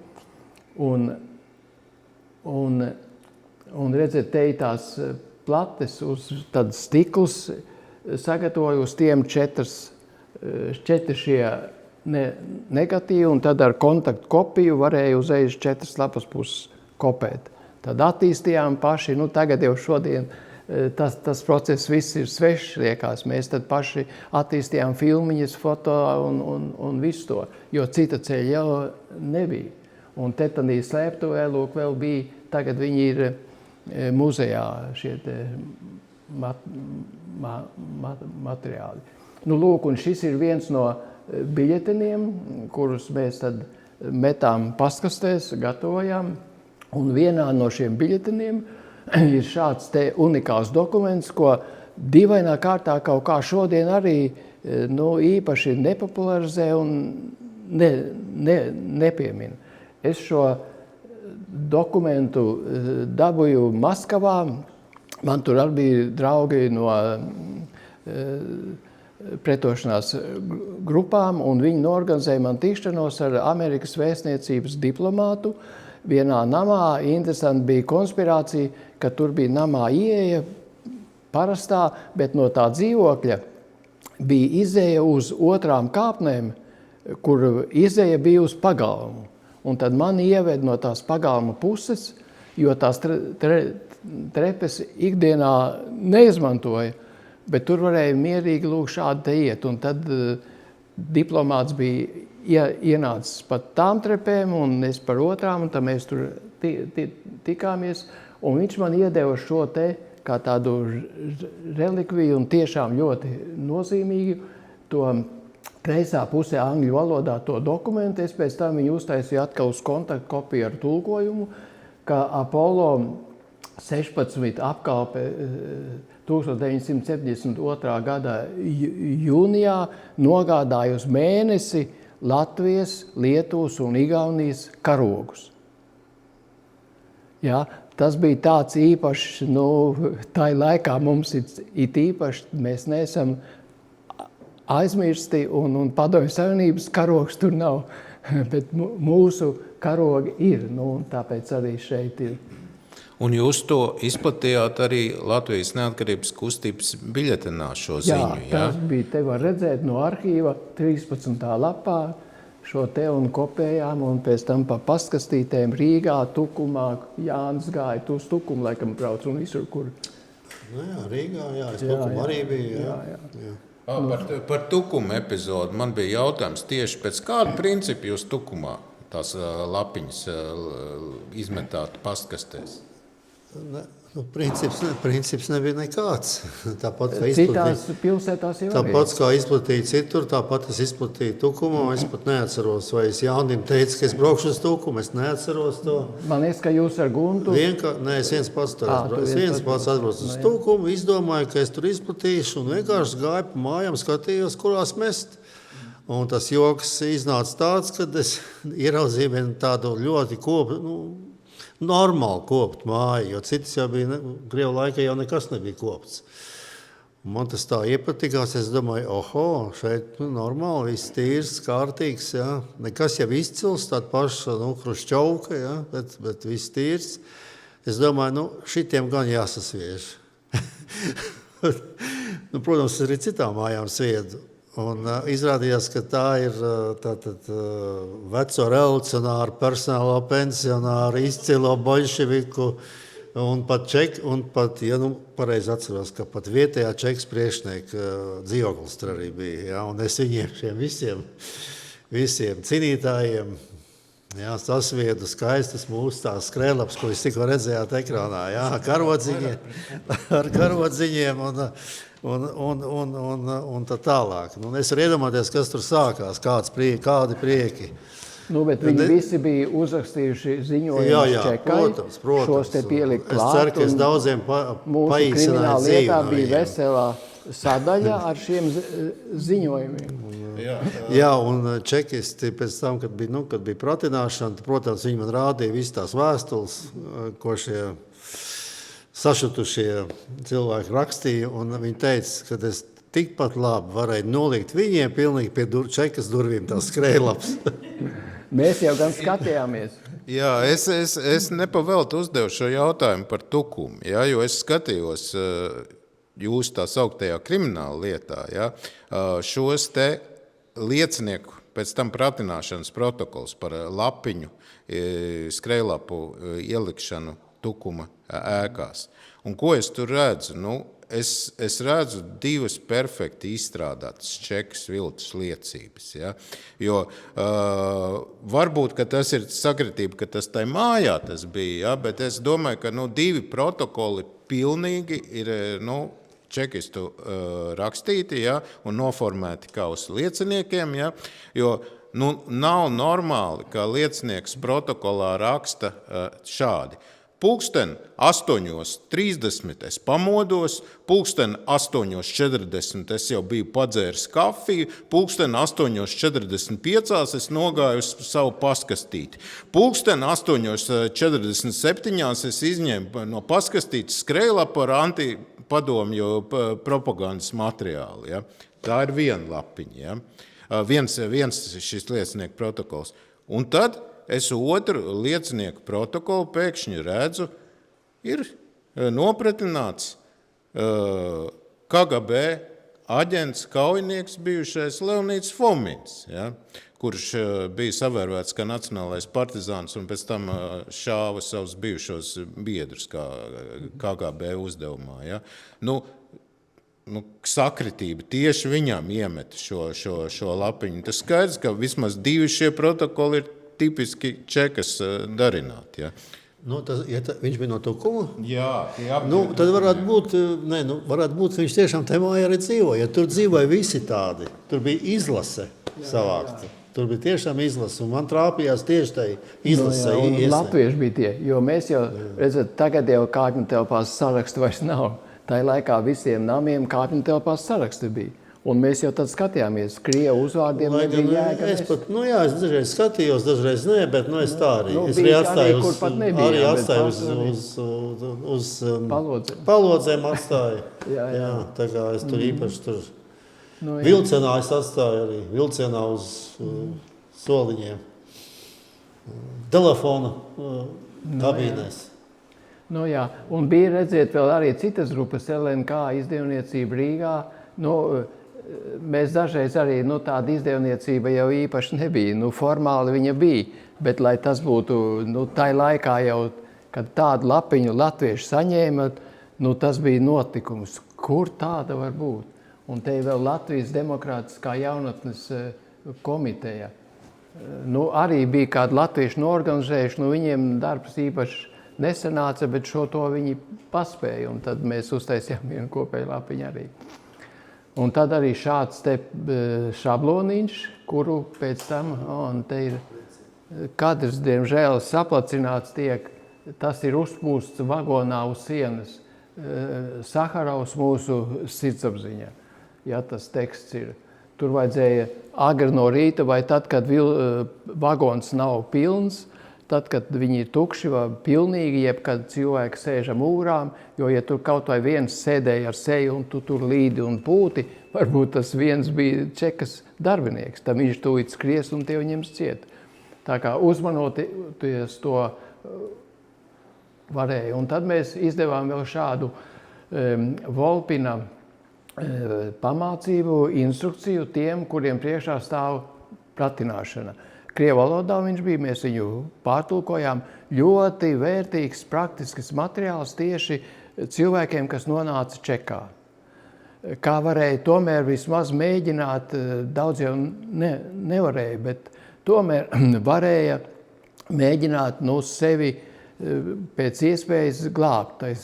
Speaker 2: Un redziet, te ir tās plates uz tad stiklus sagatavoju, uz tiem 4 šie negatīvi, un tad ar kontaktu kopiju varēju uzreiz 4 lapas puses kopēt. Tad attīstījām paši, tagad jau šodien tas process viss ir svešs, liekas. Mēs tad paši attīstījām filmiņas, foto un visu to, jo cita ceļa jau nebija. Un te tādī slēptuvē, lūk, vēl bija, tagad viņi ir muzejā šie materiāli. Lūk, un šis ir viens no biļeteniem, kurus mēs tad metām pastkastēs, gatavojām. Un vienā no šiem biļeteniem ir šāds te unikāls dokuments, ko dīvainā kārtā kaut kā šodien arī īpaši nepopularizē un nepiemina. Es šo dokumentu dabūju Maskavā. Man tur arī bija draugi no pretošanās grupām, un viņi norganizēja man tikšanos ar Amerikas vēstniecības diplomātu. Vienā namā, interesanti bija konspirācija, ka tur bija namā ieeja parastā, bet no tā dzīvokļa bija izēja uz 2 kāpnēm, kur izēja bija uz pagalmu. Un tad mani ieved no tās pagalma puses, jo tās trepes ikdienā neizmantoja, bet tur varēja mierīgi lūk šādi te iet. Un tad diplomāts bija ienācis pat tām trepēm, un es par otrām, un tad mēs tur tikāmies, un viņš man iedeva šo te kā tādu relikviju, un tiešām ļoti nozīmīgi to kreisā pusē angļu valodā to dokumentu. Es pēc tam viņu uztaisīju atkal uz kontaktu kopiju ar tulkojumu, ka Apollo 16 apkalpe 1972. Gada jūnijā nogādāja uz mēnesi Latvijas, Lietuvas un Igaunijas karogus. Ja, tas bija tāds īpašs, tai laikā mums it īpaši, mēs neesam aizmirsti un Padomju Savienības karogs tur nav, bet mūsu karogi ir, un tāpēc arī šeit ir.
Speaker 1: Un jūs to izplatījāt arī Latvijas neatkarības kustības biļetenā šo ziņu, jā?
Speaker 2: Tas bija, te var redzēt no arhīva 13. lapā šo te un kopējām, un pēc tam pa pastkastītēm Rīgā, Tukumā, Jānis gāja, tu uz Tukumu laikam brauc un visur, kur.
Speaker 3: Jā, Rīgā, es Tukumu arī biju, jā.
Speaker 1: Par Tukumu epizodu man bija jautājums tieši pēc kāda principa jūs Tukumā tās lapiņas izmetāt pastkastēs?
Speaker 3: Princips nebija nekāds. Tāpat,
Speaker 2: Citās pilsētās jau
Speaker 3: tāpat kā izplatīja citur, tāpat es izplatīju Tukumā. Es pat neatceros, vai es Jānim teicu, ka es braukšu uz Tukumu. Es neatceros to.
Speaker 2: Man liekas, ka jūs ar Guntu...
Speaker 3: Es viens pats atbraucu uz Tukumu, izdomāju, ka es tur izplatīšu un vienkārši gāju pa mājām, skatījos, kurās mest. Un tas joks iznāca tāds, kad es ieraudzīju vienu tādu ļoti normāli kopt māju, jo citas jau bija, Krievu laikā jau nekas nebija kopts. Man tas tā iepatikās, es domāju, šeit normāli, viss tīrs, kārtīgs, jā. Nekas jau izcils, tāda paša, Hruščovka, jā, bet viss tīrs. Es domāju, šitiem gan jāsasviež. Protams, arī citām mājām sviedu. Un izrādījās, ka tā ir veco revolucionāru, personālo pensionāru, izcilo boļševiku un pat, pareizi atceros, ka pat vietējā Čekas priekšnieka dzīvoklis tur arī bija. Ja, un es viņiem šiem visiem cinītājiem sasviedu skaistas mūsu tās skrējlaps, ko jūs tikko redzējāt ekrānā, ar karodziņiem un tā tālāk. Es varu iedomāties, kas tur sākās, kādi prieki.
Speaker 2: Bet viņi visi bija uzrakstījuši ziņojumus Čekai.
Speaker 3: Protams.
Speaker 2: Šos te pielikt klāt.
Speaker 3: Es ceru, ka es daudziem
Speaker 2: mūsu krimināla lietā bija veselā sadaļa ar šiem ziņojumiem.
Speaker 3: Jā, un čekisti pēc tam, kad bija pratināšana, protams, viņi man rādīja visas tās vēstules, ko šie sašutušie cilvēki rakstīja, un viņi teica, ka es tikpat labi varēju nolikt viņiem pilnīgi pie Čekas durvīm tās skrējlaps.
Speaker 2: Mēs jau gan skatījāmies.
Speaker 1: Jā, es nepavēltu uzdevu šo jautājumu par Tukumu, jo es skatījos jūsu tā sauktajā krimināla lietā, šos te liecinieku pēc tam pratināšanas protokols par lapiņu, skrējlapu ielikšanu Tukuma ēkās. Un ko es tur redzu? Es redzu divas perfekti izstrādātas Čekas viltus liecības. Ja? Jo varbūt, ka tas ir sakritība, ka tas tai mājā tas bija, ja? Bet es domāju, ka divi protokoli pilnīgi ir čekistu rakstīti, ja? Un noformēti kā uz lieciniekiem, ja? Jo nav normāli, ka liecinieks protokolā raksta šādi. 8:30 es pamodos, 8:40 es jau biju padzēris kafiju, 8:45 es nogāju uz savu paskastīti. 8:47 es izņēmu no paskastītes skrējlapu ar antipadomju propagandas materiālu. Ja? Tā ir viena lapiņa. Ja? Viens šis liecinieku protokols. Un tad es otru liecinieku protokolu pēkšņi redzu, ir nopratināts KGB aģents, kaujinieks bijušais Leonīds Fomins, ja, kurš bija savērvēts kā nacionālais partizāns un pēc tam šāva savus bijušos biedrus kā KGB uzdevumā. Ja. Sakritība tieši viņam iemeta šo lapiņu. Tas skaidrs, ka vismaz divi šie protokoli ir tipiski Čekas darināti. Ja.
Speaker 3: Viņš bija no Tukuma?
Speaker 1: Jā.
Speaker 3: Tad varētu būt, ka viņš tiešām te mājā arī dzīvoja. Ja tur dzīvoja visi tādi, tur bija izlase savākta. Tur bija tiešām izlase, un man trāpījās tieši tai izlasē.
Speaker 2: Un latvieši bija tie, jo mēs jau, redzat, tagad jau kāpņu telpās sarakstu vairs nav. Tā laikā visiem namiem kāpņu telpās saraksti bija. Un mēs jau tad skatījāmies, krievu uzvārdiem nebija jēga.
Speaker 3: Es dažreiz skatījos, dažreiz nē, bet es tā arī. Es arī atstāju uz palodzēm atstāju. jā, tā kā es tur īpaši tur vilcienā es atstāju arī. Vilcienā uz soliņiem. Telefona kabīnēs.
Speaker 2: Jā, un bija redzēt vēl arī citas grupas, LNK izdevniecība Rīgā. Mēs dažreiz arī, tāda izdevniecība jau īpaši nebija, formāli viņa bija, bet lai tas būtu, tai laikā jau, kad tādu lapiņu latvieši saņēma, tas bija notikums. Kur tāda var būt? Un te vēl Latvijas demokrātiskā jaunatnes komiteja. Arī bija kādi latvieši norganizējuši, viņiem darbs īpaši nesanāca, bet to viņi paspēja, un tad mēs uztaisījām vienu kopēju lapiņu arī. Un tad arī šāds te šabloniņš, kuru pēc tam, te ir kadrs, diemžēl, saplacināts tiek, tas ir uzpūsts vagonā uz sienas, Saharovs mūsu sirdsapziņā, ja tas teksts ir. Tur vajadzēja agri no rīta vai tad, kad vagons nav pilns, tad, kad viņi ir tukši vai pilnīgi, jeb kad cilvēki sēžam ūrām, jo, ja tur kaut vai viens sēdēja ar seju un tu tur līdi un pūti, varbūt tas viens bija čekas darbinieks, tam viņš tūlīt skries un tev ņems ciet. Tā kā uzmanoties to varēja. Un tad mēs izdevām vēl šādu Volpina pamācību, instrukciju tiem, kuriem priekšā stāv pratināšana. Krievu valodā viņš bija, mēs viņu pārtulkojām. Ļoti vērtīgs, praktisks materiāls tieši cilvēkiem, kas nonāca čekā. Kā varēja tomēr vismaz mēģināt, daudz jau nevarēja, bet tomēr varēja mēģināt sevi pēc iespējas glābt tajā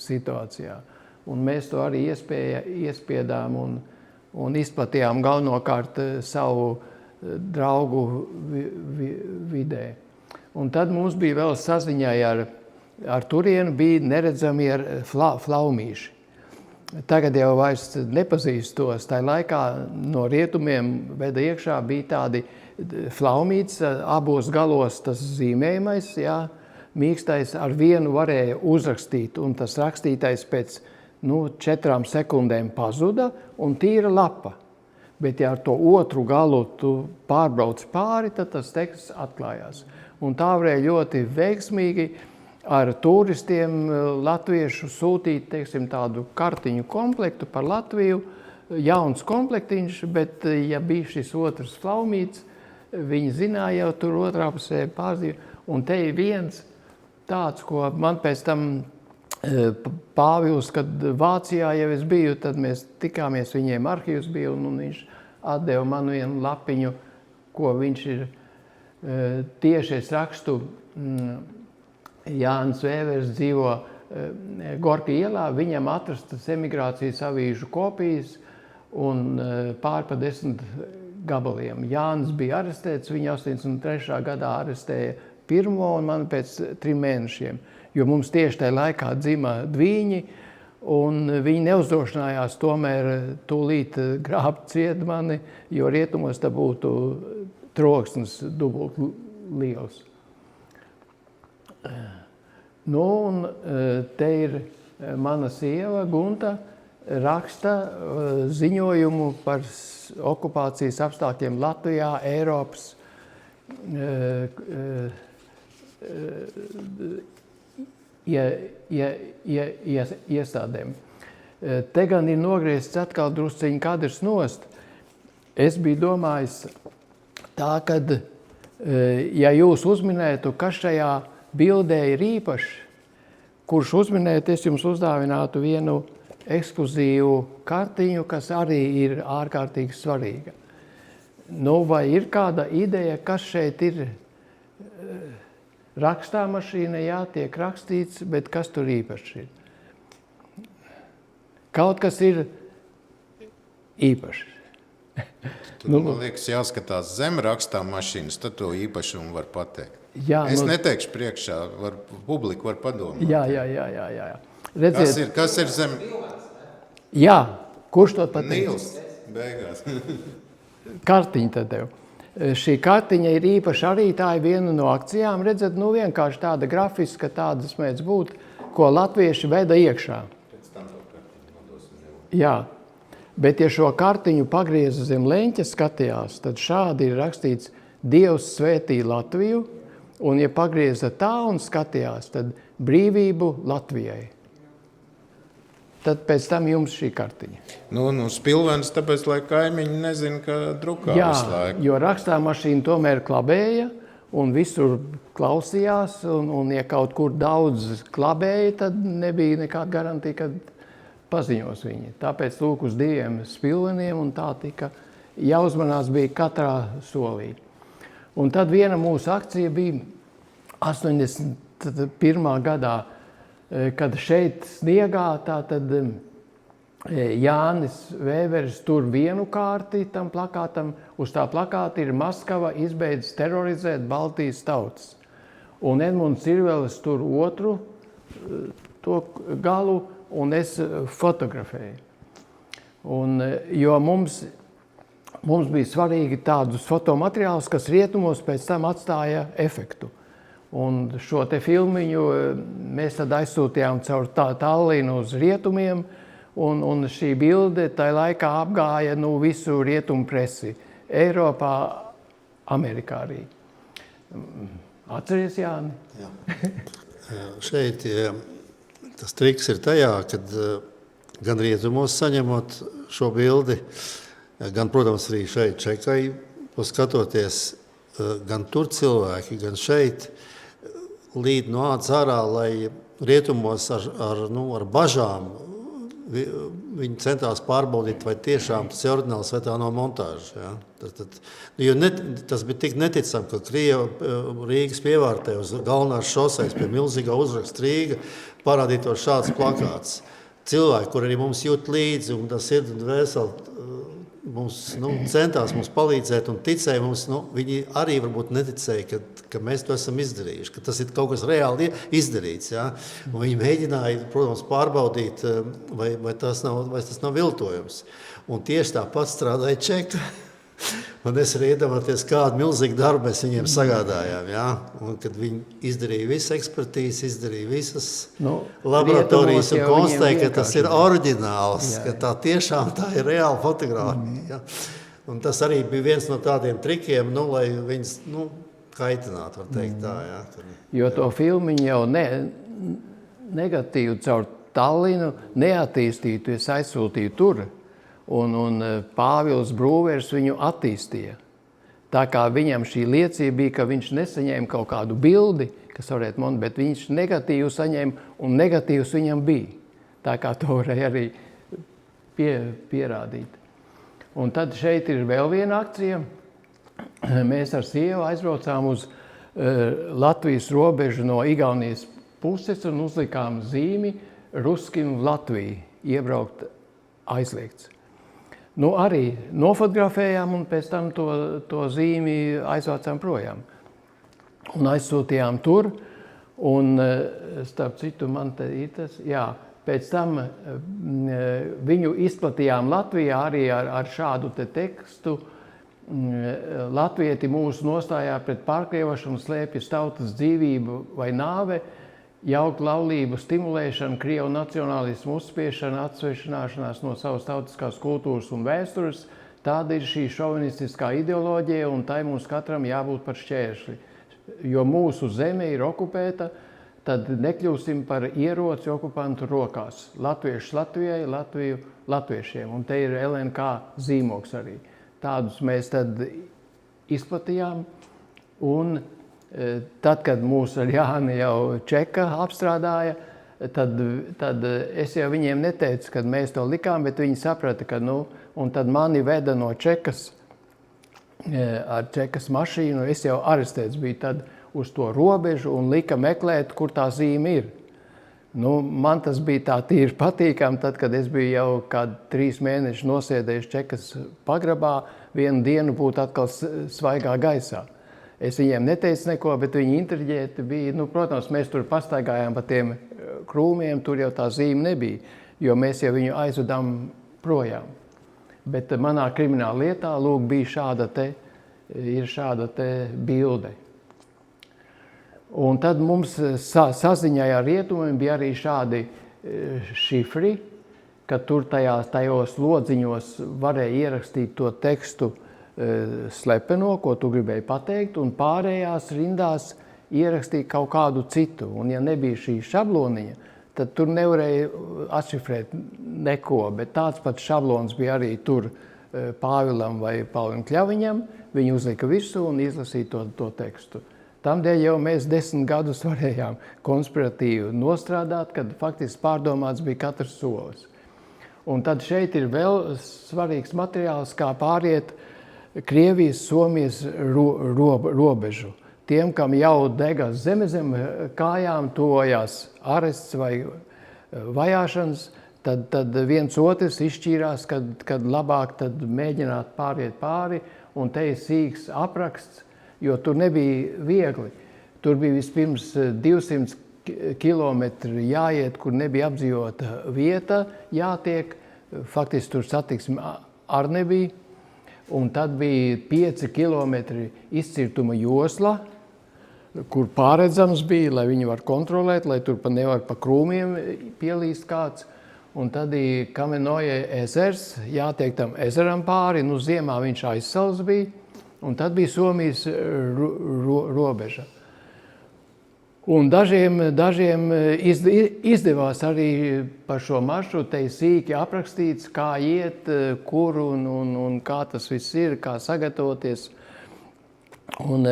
Speaker 2: situācijā. Un mēs to arī iespiedām un izplatījām galvenokārt savu draugu vidē. Un tad mums bija vēl saziņā ar turienu, bija neredzami ar flaumīši. Tagad jau vairs nepazīst tos. Tā laikā no rietumiem veda iekšā bija tādi flaumītes, abos galos tas zīmējumais, mīkstais ar vienu varēja uzrakstīt, un tas rakstītais pēc 4 sekundēm pazuda un tīra lapa. Bet, ja ar to otru galu tu pārbrauc pāri, tad tas teksts atklājās. Un tā varēja ļoti veiksmīgi ar turistiem latviešu sūtīt, tādu kartiņu komplektu par Latviju, jauns komplektiņš, bet, ja bija šis otrs flaumīts, viņi zināja jau tur otrā pusē pārzīvi. Un te ir viens tāds, ko man pēc tam Pāvils, kad Vācijā jau es biju, tad mēs tikāmies, viņiem arhīvs bija, un viņš atdeva man vienu lapiņu, ko viņš ir tieši es rakstu. Jānis Vēvers dzīvo Gorki ielā, viņam atrastas emigrācijas avīžu kopijas un pār pa 10 gabaliem. Jānis bija arestēts, viņa 83. gadā arestēja pirmo un man pēc 3 mēnešiem. Jo mums tieši tajā laikā dzima dvīņi, un viņi neuzdrošinājās tomēr tūlīt grābt ciet mani, jo rietumos tā būtu troksnis dubult liels. Un te ir mana sieva Gunta raksta ziņojumu par okupācijas apstākļiem Latvijā, Eiropas iestādēm. Te gan ir nogriezts atkal drusciņi kadrs nost. Es biju domājis tā, kad, ja jūs uzminētu, kas šajā bildē ir īpašs, kurš uzminēt, es jums uzdāvinātu vienu ekskluzīvu kartiņu, kas arī ir ārkārtīgi svarīga. Vai ir kāda ideja, kas šeit ir? Rakstāmašīna, tiek rakstīts, bet kas tur īpašs ir? Kaut kas ir īpašs.
Speaker 1: Tur, man liekas, jāskatās zem rakstā mašīnas, tad to īpašumu var pateikt.
Speaker 2: Jā,
Speaker 1: Es neteikšu priekšā, publika var padomāt.
Speaker 2: Jā. Redziet,
Speaker 1: Kas ir zem?
Speaker 2: jā, kurš to pateiks?
Speaker 1: Nīls beigās.
Speaker 2: Kartiņa tad tev. Šī kartiņa ir īpaši arī, tā ir viena no akcijām. Redzat, vienkārši tāda grafiska, tādas mēdz būt, ko latvieši veda iekšā. Jā, bet ja šo kartiņu pagrieza zem leņķa skatījās, tad šādi ir rakstīts Dievs svētī Latviju, un ja pagrieza tā un skatījās, tad brīvību Latvijai. Tad pēc tam jums šī kartiņa.
Speaker 1: Spilvens, tāpēc, lai kaimiņi nezina, ka drukā visu laiku.
Speaker 2: Jo rakstāmašīna tomēr klabēja un visur klausījās, un ja kaut kur daudz klabēja, tad nebija nekāda garantija, kad paziņos viņi. Tāpēc lūk uz 2 spilveniem, un tā tika jāuzmanās bija katrā solī. Un tad viena mūsu akcija bija 81. gadā, kad šeit sniegā, tātad Jānis Vēveris tur vienu kārti tam plakātam, uz tā plakāta ir Maskava izbeidz terorizēt Baltijas tautas. Un Edmunds Cirvelis tur otru to galu, un es fotografēju. Jo mums bija svarīgi tādus fotomateriālus, kas rietumos pēc tam atstāja efektu. Un šo te filmiņu mēs tad aizsūtījām caur Tallinu uz rietumiem, un šī bilde tajā laikā apgāja visu rietumu presi. Eiropā, Amerikā arī. Atceries, Jāni?
Speaker 3: Jā. Šeit tas triks ir tajā, kad gan rietumos saņemot šo bildi, gan, protams, arī šeit Čekai, skatoties, gan tur cilvēki, gan šeit, līd no ādas ārā, lai rietumos ar bažām viņi centās pārbaudīt, vai tiešām tas ir oriģināls vai tā nav montāža. Ja? Tas bija tik neticami, ka Rīgas pievārtē uz galvenās šoseis pie milzīgā uzraksta Rīga parādītos šāds plakāts. Cilvēki, kur arī mums jūt līdzi, un tas ir vēseli, mums centās mums palīdzēt un ticēja mums, viņi arī varbūt neticēja, ka mēs to esam izdarījuši, ka tas ir kaut kas reāli izdarīts. Ja? Un viņi mēģināja, protams, pārbaudīt, vai tas nav viltojums. Un tieši tāpat strādāja Čeka. Un es arī iedomāties, kādu milzīgu darbu mēs viņiem sagādājām. Ja? Un kad viņi izdarīja visu ekspertīzi, izdarīja visas laboratorijas un konstatēja, ka tas ir oriģināls, ka tā tiešām tā ir reāla fotogrāfija. Ja? Un tas arī bija viens no tādiem trikiem, lai viņas kaitinātu, var teikt tā. Ja?
Speaker 2: Jo to filmiņu jau negatīvu caur Tallinu neattīstītu, es aizsūtīju tur. Un Pāvils Brūvers viņu attīstīja. Tā kā viņam šī liecība bija, ka viņš nesaņēma kaut kādu bildi, kas varētu monēt, bet viņš negatīvu saņēma un negatīvs viņam bija. Tā kā to varēja arī pierādīt. Un tad šeit ir vēl viena akcija. Mēs ar sievu aizbraucām uz Latvijas robežu no Igaunijas puses un uzlikām zīmi Ruskim v Latviju. Iebraukt aizliegts. Arī nofotografējām un pēc tam to zīmi aizvācām projām. Un aizsūtījām tur, un starp citu man te ir tas, pēc tam viņu izplatījām Latvijā arī ar šādu te tekstu. Latvieti mūsu nostājā pret pārkrievošanu slēpjas tautas dzīvību vai nāve, jaukt laulību stimulēšana, krievu nacionālismu uzspiešana, atsvešināšanās no savas tautiskās kultūras un vēstures. Tāda ir šī šovinistiskā ideoloģija, un tai mums katram jābūt par šķēršļi. Jo mūsu zeme ir okupēta, tad nekļūsim par ieroci okupantu rokās. Latviešus Latvijai, Latviju latviešiem. Un te ir LNK zīmogs arī. Tādus mēs tad izplatījām, un tad, kad mūs ar Jāni jau Čeka apstrādāja, tad es jau viņiem neteicu, kad mēs to likām, bet viņi saprata, ka un tad mani veda no Čekas ar Čekas mašīnu. Es jau arestēts biju tad uz to robežu un lika meklēt, kur tā zīme ir. Nu, man tas bija tā tīri patīkami, tad, kad es biju jau kādu 3 mēnešus nosēdējis Čekas pagrabā, vienu dienu būt atkal svaigā gaisā. Es viņiem neteicu neko, bet viņi intriģēti bija. Nu, protams, mēs tur pastaigājām pa tiem krūmiem, tur jau tā zīme nebija, jo mēs jau viņu aizvedām projām. Bet manā krimināla lietā, lūk, bija šāda te bilde. Un tad mums saziņai ar rietumiem bija arī šādi šifri, ka tur tajos lodziņos varēja ierakstīt to tekstu slepeno, ko tu gribēji pateikt, un pārējās rindās ierakstīt kaut kādu citu. Un ja nebija šī šabloniņa, tad tur nevarēja atšifrēt neko, bet tāds pats šablons bija arī tur Pāvilam vai Pāvim Kļaviņam. Viņi uzlika virsū un izlasīja to tekstu. Tamdēļ jau mēs 10 gadus varējām konspiratīvi nostrādāt, kad faktiski pārdomāts bija katrs solis. Un tad šeit ir vēl svarīgs materiāls, kā pāriet Krievijas, Somijas robežu. Tiem, kam jau degas zeme zem kājām, tojās arests vai vajāšanas, tad viens otrs izšķīrās, kad labāk tad mēģināt pāriet pāri, un te ir sīks apraksts, jo tur nebija viegli. Tur bija vispirms 200 kilometri jāiet, kur nebija apdzīvota vieta, jātiek, faktiski tur satiksme ar nebija. Un tad bija 5 kilometri izcirtuma josla, kur pārredzams bija, lai viņi var kontrolēt, lai tur nevar pa krūmiem pielīst kāds. Un tad bija Kamenoja ezers, jātiek tam ezeram pāri, nu ziemā viņš aizsals bija, un tad bija Somijas robeža. Un dažiem izdevās arī par šo maršrutu te sīki aprakstīts, kā iet, kur un kā tas viss ir, kā sagatavoties. Un,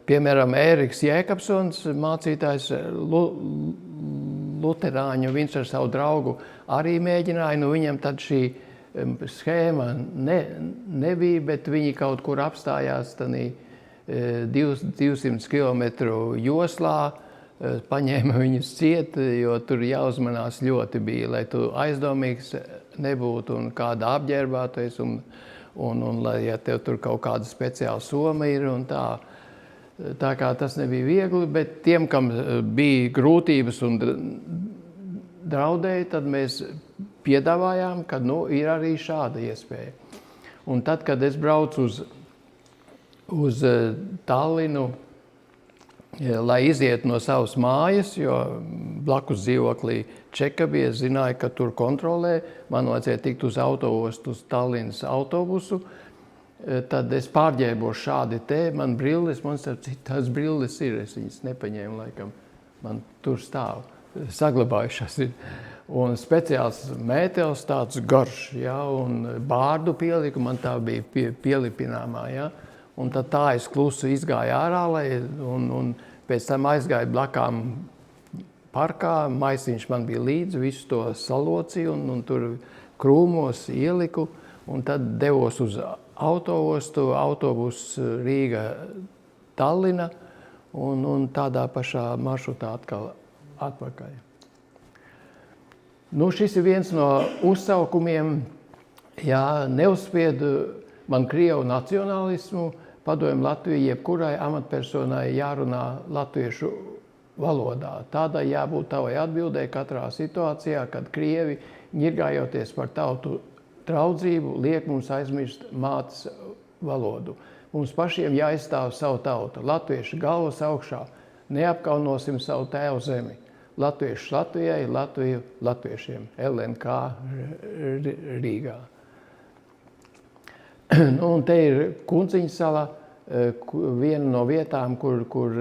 Speaker 2: piemēram, Ēriks Jēkabsons, mācītājs luterāņu, viņš ar savu draugu arī mēģināja. Nu, viņam tad šī schēma nebija, bet viņi kaut kur apstājās tanī 200 kilometru joslā, paņēma viņus ciet, jo tur jāuzmanās ļoti bija, lai tu aizdomīgs nebūtu un kāda apģērbātais un lai ja tev tur kaut kāda speciāla soma ir un tā. Tā kā tas nebija viegli, bet tiem, kam bija grūtības un draudēja, tad mēs piedāvājām, ka ir arī šāda iespēja. Un tad, kad es braucu uz Tallinu, lai izietu no savas mājas, jo blakus dzīvoklī Čeka bija, es zināju, ka tur kontrolē, man vajadzēja tikt uz autoostu, uz Tallinas autobusu, tad es pārģēbos šādi te, man brilles, man tās brilles ir, es viņas nepaņēmu laikam, man tur stāv, saglabājušās ir. Un speciāls mētels tāds garš, ja, un bārdu pieliku, man tā bija pielipināmā, ja. Un tad tā es klusu izgāju ārā, un pēc tam aizgāju blakām parkā, maisiņš man bija līdzi, visu to salocīju, un tur krūmos ieliku, un tad devos uz autoostu, autobus Rīga Tallina, un tādā pašā maršrutā atkal atpakaļ. Nu, šis ir viens no uzsaukumiem, ja neuzspiedu man krievu nacionālismu, padomju Latviju, jebkurai amatpersonai jārunā latviešu valodā. Tādai jābūt tavai atbildē katrā situācijā, kad krievi, ņirgājoties par tautu draudzību, liek mums aizmirst mātes valodu. Mums pašiem jāizstāv savu tautu. Latvieši galvas augšā, neapkaunosim savu tēvu zemi. Latvieši Latvijai, Latviju latviešiem. LNK Rīgā. Un te ir Kunciņas sala, viena no vietām, kur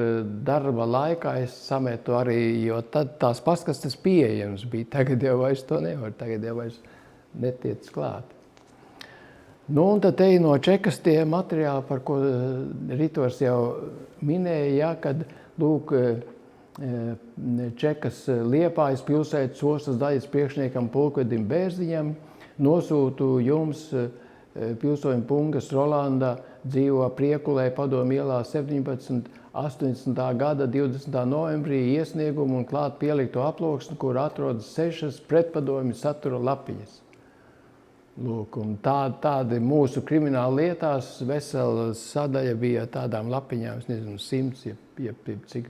Speaker 2: darba laikā es sametu arī, jo tad tās paskastes pieejams bija. Tagad jau vairs to nevar, tagad jau vairs netiec klāt. Nu, un tad te ir no Čekas tie materiāli, par ko Ritors jau minēja, ja, kad, lūk, Čekas Liepājas pilsētas ostas daļas priekšniekam pulkvedim Bērziņam nosūtu jums pilsoņu Pungas Rolanda dzīvo Priekulē Padomju ielā 17 80. gada 20. novembrī iesniegumu un klāt pielikto aploksni, kur atrodas 6 pretpadomju satura lapiņas. Lūk, un tādi mūsu krimināla lietās vesela sadaļa bija tādām lapiņām, es nezinu, 100, ja cik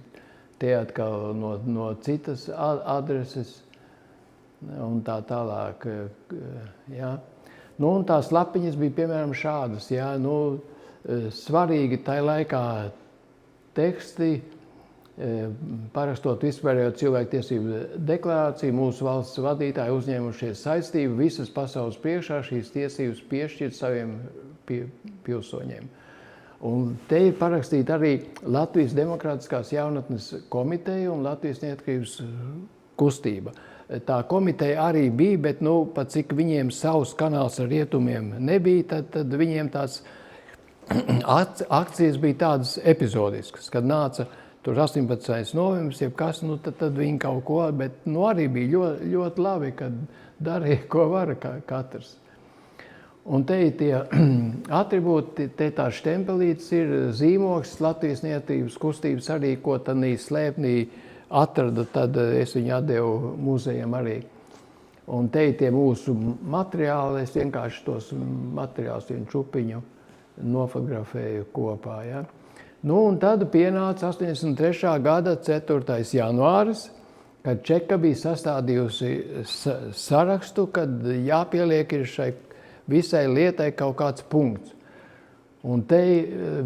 Speaker 2: tie atkal no citas adreses un tā tālāk. Jā. Nu, un tās lapiņas bija, piemēram, šādas. Jā, nu, svarīgi tajā laikā teksti, parakstot vispārējo cilvēktiesību deklarāciju, mūsu valsts vadītāji uzņēmušies saistību visas pasaules priekšā šīs tiesības piešķirt saviem pilsoņiem. Un te ir parakstīta arī Latvijas Demokrātiskās jaunatnes komiteja un Latvijas neatkarības kustība. Tā komiteja arī bija, bet pat cik viņiem savs kanāls ar rietumiem nebija, tad viņiem tās akcijas bija tādas epizodiskas, kad nāca tur 18. novembris, jebkas, tad viņi kaut ko, bet arī bija ļoti, ļoti labi, kad darīja, ko var katrs. Un te ir tie atribūti, te tā štempelītes ir zīmogs Latvijas neatkarības kustības arī, ko tādī slēpnī atrada, tad es viņu atdevu muzejam arī. Un te ir tie mūsu materiāli, es vienkārši tos materiālus vienu čupiņu nofotografēju kopā. Ja? Nu, un tad pienāca 83. gada 4. janvāris, kad Čeka bija sastādījusi sarakstu, kad jāpieliek ir šai visai lietai kaut kāds punkts. Un te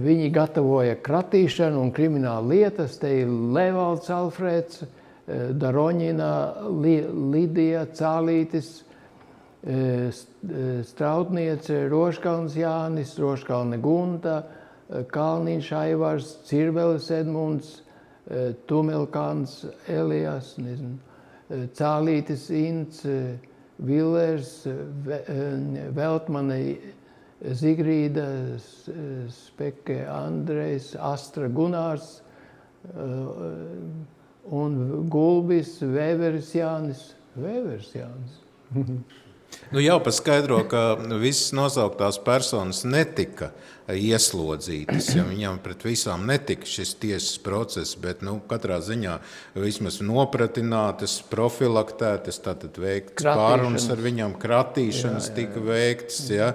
Speaker 2: viņi gatavoja kratīšanu un kriminālu lietas, te ir Levalds Alfrēds, Daroņina, Lidija, Cālītis, Strautniece, Roškalns Jānis, Roškalne Gunta, Kalniņš Aivars, Cirvelis Edmunds, Tumelkāns Elijas, Cālītis Ints, Villers, Veltmane Zigrīda, Speke Andrejs, Astra Gunārs un Gulbis, Vēveris Jānis.
Speaker 1: Nu, jau paskaidro, ka visas nosauktās personas netika ieslodzītas, ja viņam pret visām netika šis tiesas process, bet katrā ziņā vismaz nopratinātas, profilaktētas, tātad veikts pārunas ar viņam, kratīšanas tika veiktas, ja.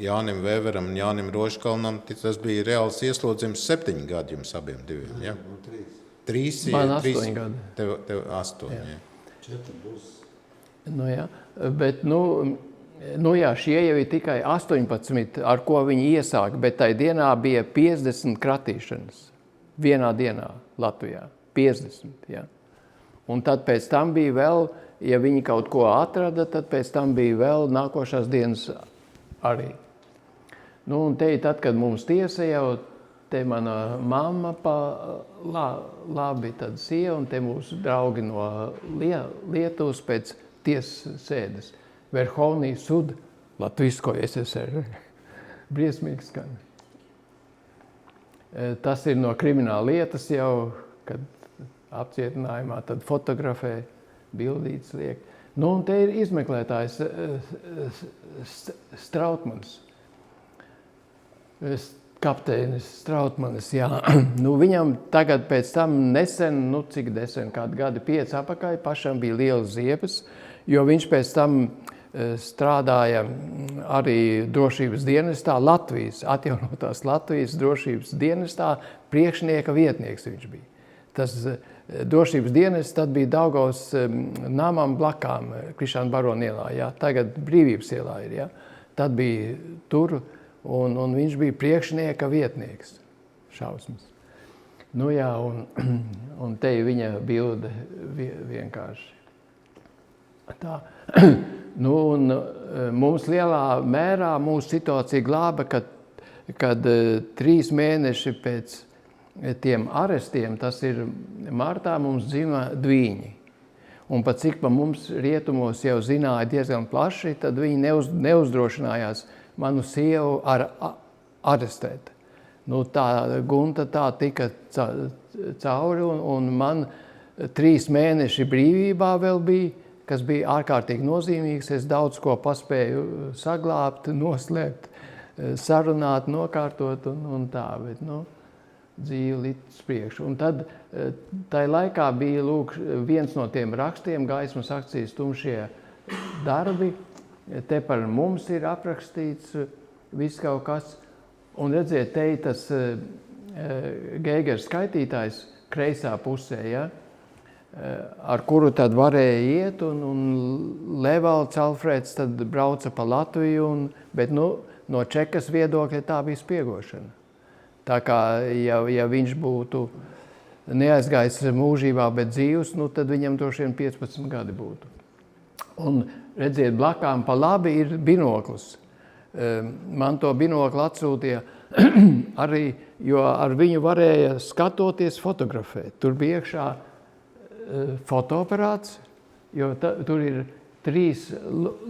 Speaker 1: Jānim Vēveram un Jānim Roškalnam tas bija reāls ieslodzījums 7 gadi jums abiem diviem, ja? 3.
Speaker 2: Man 8 gadi.
Speaker 1: Tev 8, ja.
Speaker 3: 4 būs.
Speaker 2: Nu jā, bet šie jau ir tikai 18, ar ko viņi iesāka, bet tai dienā bija 50 kratīšanas. Vienā dienā Latvijā. 50, jā. Un tad pēc tam bija vēl, ja viņi kaut ko atrada, tad pēc tam bija vēl nākošās dienas arī. Nu, un te ir tad, kad mums tiesa jau, te mana mamma labi tad sieva, un te mūsu draugi no Lietuvas pēc tiesas sēdes. Verhovnī sud Latvisko SSR. Briesmīgi skan. Tas ir no krimināla lietas jau, kad apcietinājumā tad fotografē, bildītes liek. Nu, un te ir izmeklētājs Strautmanis. Kapteinis Strautmanis, jā. Nu, viņam tagad pēc tam nesen, cik nesen, kādi gadi 5 apakaļ, pašam bija liels ziepes, jo viņš pēc tam strādāja arī drošības dienestā Latvijas, atjaunotās Latvijas drošības dienestā, priekšnieka vietnieks viņš bija. Tas drošības dienests tad bija Daugavas namam blakām, Krišāna Barona ielā, jā. Tagad Brīvības ielā ir, jā. Tad bija tur, un viņš bija priekšnieka vietnieks. Šausmas. Nu jā, un te ir viņa bilde vienkārši. Tā. Nu, un mums lielā mērā mūsu situācija glāba, kad 3 mēneši pēc tiem arestiem, tas ir martā, mums dzima dvīņi. Un pat cik pa mums rietumos jau zināja diezgan plaši, tad viņi neuzdrošinājās manu sievu arestēt. Nu, tā Gunta tā tika cauri, un man 3 mēneši brīvībā vēl bija, kas bija ārkārtīgi nozīmīgs. Es daudz ko paspēju saglābt, noslēpt, sarunāt, nokārtot un tā, bet, dzīve līdz priekšu. Un tad tai laikā bija viens no tiem rakstiem, gaismas akcijas tumšie darbi. Te par mums ir aprakstīts viss kaut kas. Un redziet, te tas Geigera skaitītājs kreisā pusē, ja, ar kuru tad varēja iet, un Levalds Alfrēds tad brauca pa Latviju, bet no Čekas viedokļa tā bija spiegošana. Tā kā, ja viņš būtu neaizgājis mūžībā, bet dzīvs, tad viņam droši vien 15 gadi būtu. Un, redziet, blakām pa labi ir binoklis. Man to binokli atsūtīja arī, jo ar viņu varēja skatoties fotografēt. Tur bija iekšā fotoaparāts, jo tur ir 3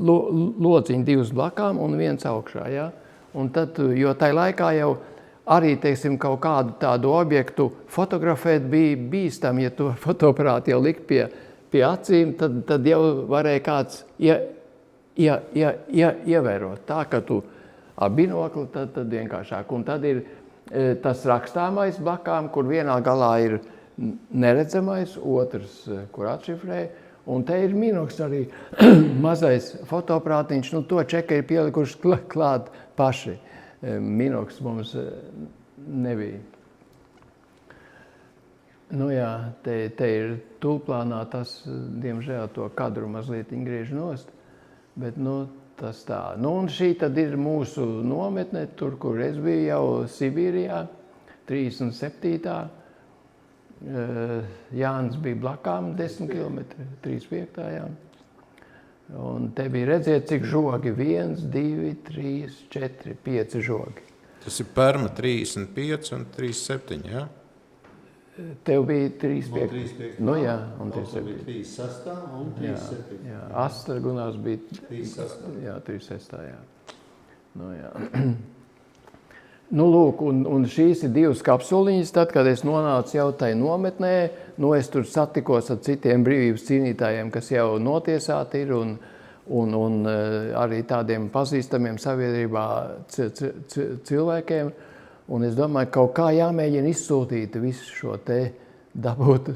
Speaker 2: lociņi, 2 blakām un 1 augšā. Ja? Un tad, jo tai laikā jau arī, teiksim, kaut kādu tādu objektu fotografēt bija bīstam, ja to fotoaparātu jau likt pie acīm, tad jau varēja kāds ievērot. Tā, ka tu ar binokli, tad vienkāršāk. Un tad ir tas rakstāmais blakām, kur vienā galā ir neredzamais, otrs, kur atšifrē, un te ir minoks arī mazais fotoaparātiņš, to Čeka ir pielikuši klāt paši. Minoks mums nebija. Jā, te ir tūplānā tas, diemžēl, to kadru mazliet griež nost, bet, tas tā. Un šī tad ir mūsu nometne, tur, kur es biju jau Sibīrijā, 37. Jānis bija blakām 10 kilometri, 35. Un te bija redziet, cik žogi. 1, 2, 3, 4, 5 žogi.
Speaker 1: Tas ir perma 35 un 37, jā?
Speaker 2: Tev bija 35. Jā, un 37.
Speaker 3: 36. un 37.
Speaker 2: Jā, Astra Gunārs bija
Speaker 3: 36.
Speaker 2: Jā, 36. Jā. Jā. Lūk, un šīs ir 2 kapsuliņas. Tad, kad es nonācu jau tai nometnē, es tur satikos ar citiem brīvības cīnītājiem, kas jau notiesāti ir, un arī tādiem pazīstamiem sabiedrībā cilvēkiem. Un es domāju, kaut kā jāmēģina izsūtīt visu šo te dabūt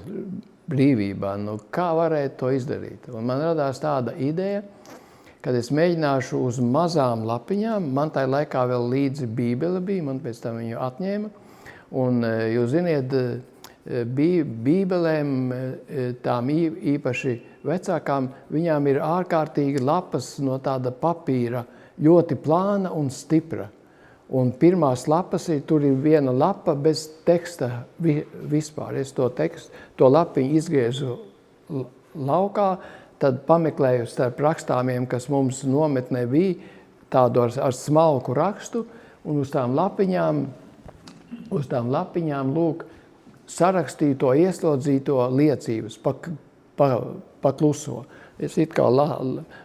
Speaker 2: brīvībā. Kā varētu to izdarīt? Un man radās tāda ideja, kad es mēģināšu uz mazām lapiņām, man tajā laikā vēl līdzi bībele bija, man pēc tam viņu atņēma. Un jūs ziniet, bībelēm, tām īpaši vecākām, viņām ir ārkārtīgi lapas no tāda papīra, ļoti plāna un stipra. Un pirmās lapas tur ir viena lapa bez teksta vispār. Es to lapiņu izgriezu laukā, tad pameklēju starp rakstāmiem, kas mums nometnē bija, tādu ar smalku rakstu, un uz tām lapiņām lūk, sarakstīju to ieslodzīto liecības pa kluso. Es it kā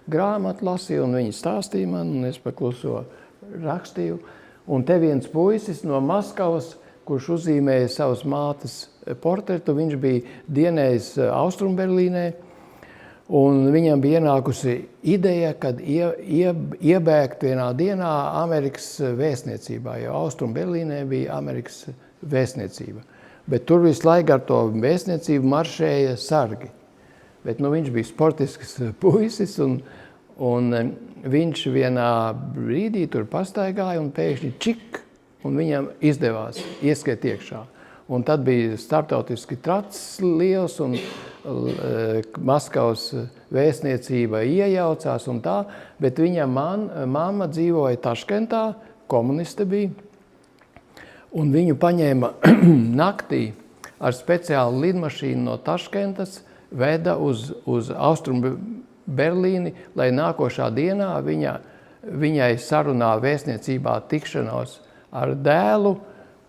Speaker 2: grāmatu lasīju, un viņi stāstīja man, un es pa kluso rakstīju. Un te viens puisis no Maskavas, kurš uzzīmēja savas mātes portretu, viņš bija dienējis Austrumberlīnē, un viņam bija ienākusi ideja, kad iebēgt vienā dienā Amerikas vēstniecībā, jo Austrumberlīnē bija Amerikas vēstniecība. Bet tur visu laiku ar to vēstniecību maršēja sargi. Bet viņš bija sportisks puisis, un viņš vienā brīdī tur pastaigāja, un pēkšņi čik, un viņam izdevās ieskriet iekšā. Un tad bija starptautiski tracs liels, un Maskavas vēstniecība iejaucās un tā, bet viņa mamma dzīvoja Taškentā, komuniste bija, un viņu paņēma naktī ar speciālu lidmašīnu no Taškentas, veda uz Austrumu Berlīni, lai nākošā dienā viņai sarunā vēstniecībā tikšanos ar dēlu,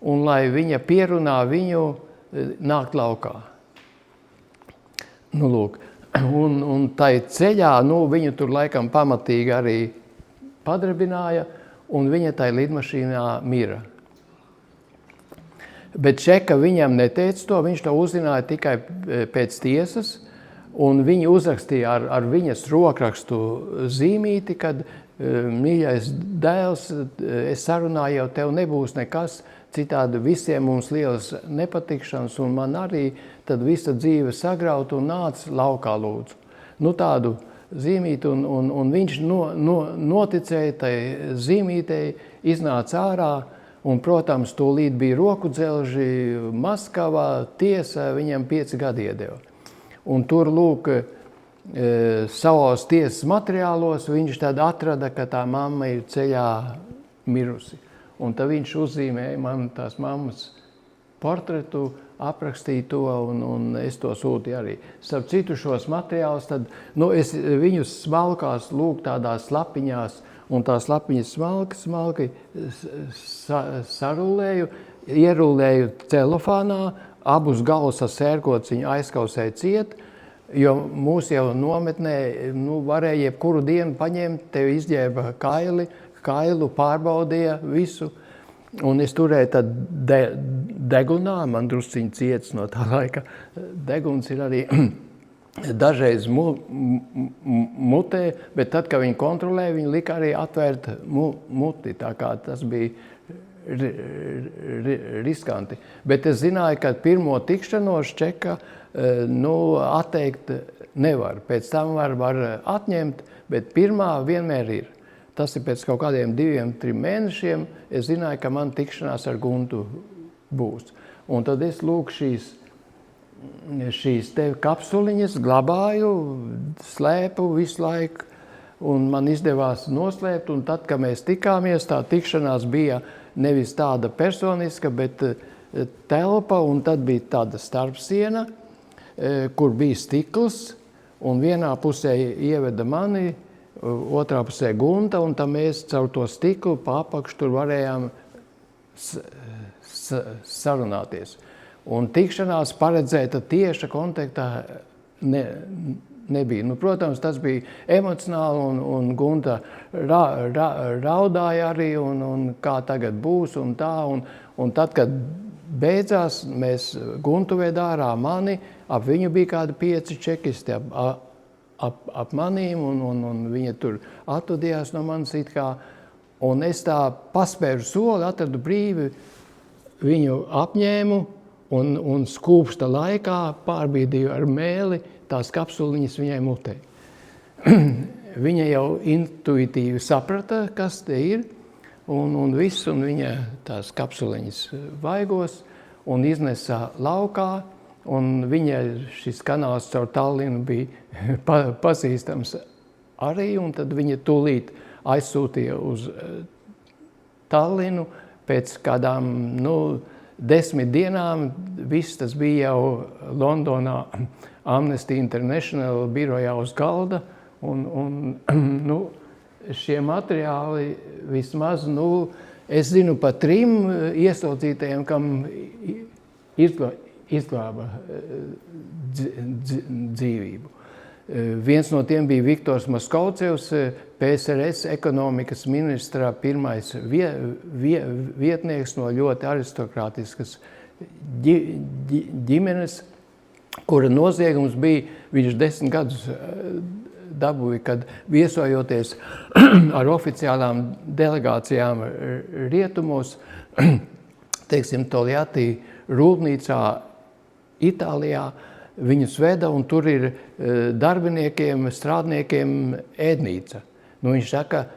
Speaker 2: un lai viņa pierunā viņu nākt laukā. Lūk, un tai ceļā, viņu tur laikam pamatīgi arī padrebināja, un viņa tai lidmašīnā mira. Bet Čeka viņam neteica to, viņš to uzzināja tikai pēc tiesas, un viņi uzrakstīja ar viņas rokrakstu zīmīti, kad mīļais dēls, es sarunāju, jau tev nebūs nekas, citādi visiem mums lielas nepatikšanas, un man arī tad visa dzīve sagraut un nāc laukā lūdzu. Nu tādu zīmīti, un viņš noticēja tai zīmītei, iznāca ārā, un, protams, tūlīt bija roku dzelži Maskavā, tiesa viņam 5 gadi iedeva. Un tur, lūk, savos tiesas materiālos viņš tad atrada, ka tā mamma ir ceļā mirusi. Un tad viņš uzzīmēja man tās mammas portretu, aprakstīja to, un es to sūtīju arī. Starp citu šos materiālus, tad, es viņus smalkās, lūk, tādās lapiņās, un tās lapiņas smalki sarulēju, ierulēju celofānā, abus galus ar sērkociņu aizkausēju ciet, jo mūs jau nometnē varēja jebkuru dienu paņemt, tevi izģēba kailu, pārbaudīja visu. Un es turēju tad degunā, man drusciņi ciets no tā laika. Deguns ir arī dažreiz mutē, bet tad, kad viņi kontrolē, viņi lika arī atvērt muti, tā kā tas bija riskanti. Bet es zināju, ka pirmo tikšanos čeka atteikt nevar. Pēc tam var atņemt, bet pirmā vienmēr ir. Tas ir pēc kaut kādiem 2-3 mēnešiem. Es zināju, ka man tikšanās ar Guntu būs. Un tad es lūk šīs te kapsuliņas glabāju, slēpu visu laiku, un man izdevās noslēpt. Un tad, kad mēs tikāmies, tā tikšanās bija nevis tāda personiska, bet telpa, un tad bija tāda starpsiena, kur bija stikls, un vienā pusē ieveda mani, otrā pusē Gunta, un tad mēs caur to stiklu pa apakšu tur varējām sarunāties. Un tikšanās paredzēta tieša kontaktā nebija. Protams, tas bija emocionāli, un Gunta raudāja arī, un kā tagad būs, un tā. Un tad, kad beidzās, mēs Guntu ved ārā mani, ap viņu bija kādi 5 čekisti ap manīm, un viņa tur atvadījās no manis it kā. Un es tā paspēru soli, atradu brīvi, viņu apņēmu, un skūpsta laikā pārbīdīju ar mēli tās kapsuliņas viņai mutē. Viņa jau intuitīvi saprata, kas te ir, un viss, un viņa tās kapsuliņas vaigos, un iznesa laukā, un viņa šis kanāls caur Tallinu bija pazīstams arī, un tad viņa tūlīt aizsūtīja uz Tallinu. Pēc kādām 10 dienām viss tas bija jau Londonā Amnesty International birojā uz galda, un šie materiāli vismaz, es zinu par 3 ieslodzītajiem, kam izglāba dzīvību. Viens no tiem bija Viktors Moskovcevs, PSRS ekonomikas ministra pirmais vietnieks no ļoti aristokrātiskas ģimenes, kura noziegums bija, viņš 10 gadus dabūja, kad viesojoties ar oficiālām delegācijām rietumos, teiksim, Toljatti rūpnīcā Itālijā, viņus veda, un tur ir darbiniekiem, strādniekiem ēdnīca. Viņš saka,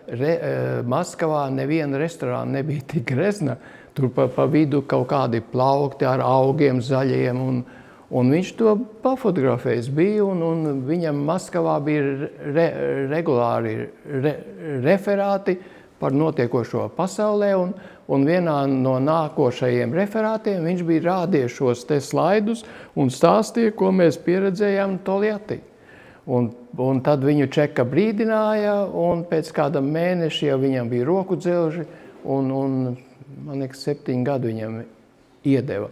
Speaker 2: Maskavā neviena restorāna nebija tik grezna, tur pa vidu kaut kādi plaukti ar augiem zaļiem, un viņš to pafotografējis bija, un viņam Maskavā bija regulāri referāti par notiekošo pasaulē, un vienā no nākošajiem referātiem viņš bija rādījis šos te slaidus un stāstīja, ko mēs pieredzējām Toljatti. Un tad viņu čeka brīdināja, un pēc kāda mēneša jau viņam bija roku dzelži, un man liekas 7 gadu viņam iedeva.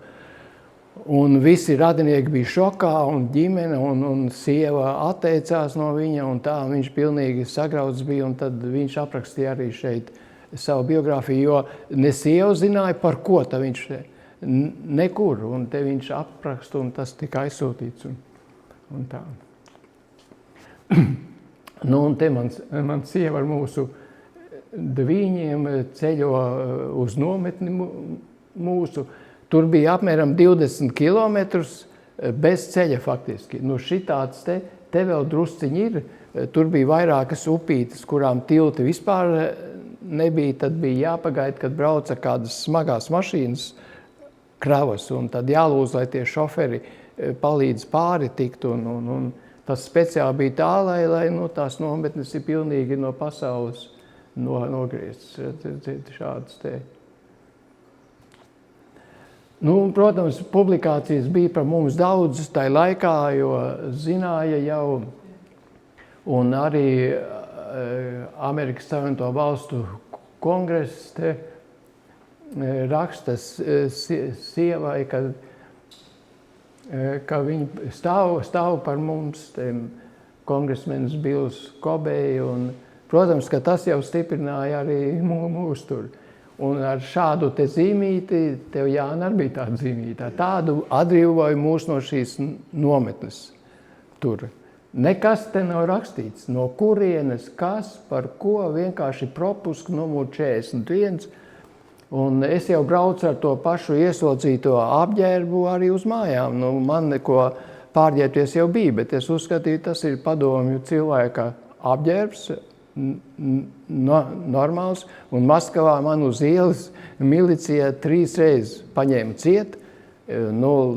Speaker 2: Un visi radinieki bija šokā, un ģimene, un sieva atteicās no viņa, un tā viņš pilnīgi sagrauts bija, un tad viņš aprakstīja arī šeit savu biogrāfiju, jo ne sieva zināja, par ko tā viņš nekur, un te viņš apraksta, un tas tika aizsūtīts, un tā. Un te man sieva ar mūsu 9 ceļo uz nometni mūsu. Tur bija apmēram 20 kilometrus bez ceļa faktiski. Nu, šitāds te vēl drusciņi ir. Tur bija vairākas upītes, kurām tilti vispār nebija. Tad bija jāpagaida, kad brauca kādas smagās mašīnas kravas. Un tad jālūdz, lai tie šoferi palīdz pāri tikt. Un tas speciāli bija tā, lai tās nometnes ir pilnīgi no pasaules nogrieztas. Šādas te. Nu, protams, publikācijas bija par mums daudzas tajā laikā, jo zināja jau, un arī Amerikas Savienoto Valstu kongress te raksta sievai, ka viņi stāv par mums, kongresmenis Bills Kobei, un, protams, ka tas jau stiprināja arī mūs tur. Un ar šādu te zīmīti, tev Jāna arī bija tāda zīmīta, tādu atbrīvoja mūs no šīs nometnes tur. Nekas te nav rakstīts, no kurienes, kas, par ko, vienkārši propusk numur 41. Un es jau braucu ar to pašu ieslodzīto apģērbu arī uz mājām. Nu, man neko pārģērbties jau bija, bet es uzskatīju, tas ir padomju cilvēka apģērbs, normāls, un Maskavā man uz ielas milicija 3 reizes paņēma ciet,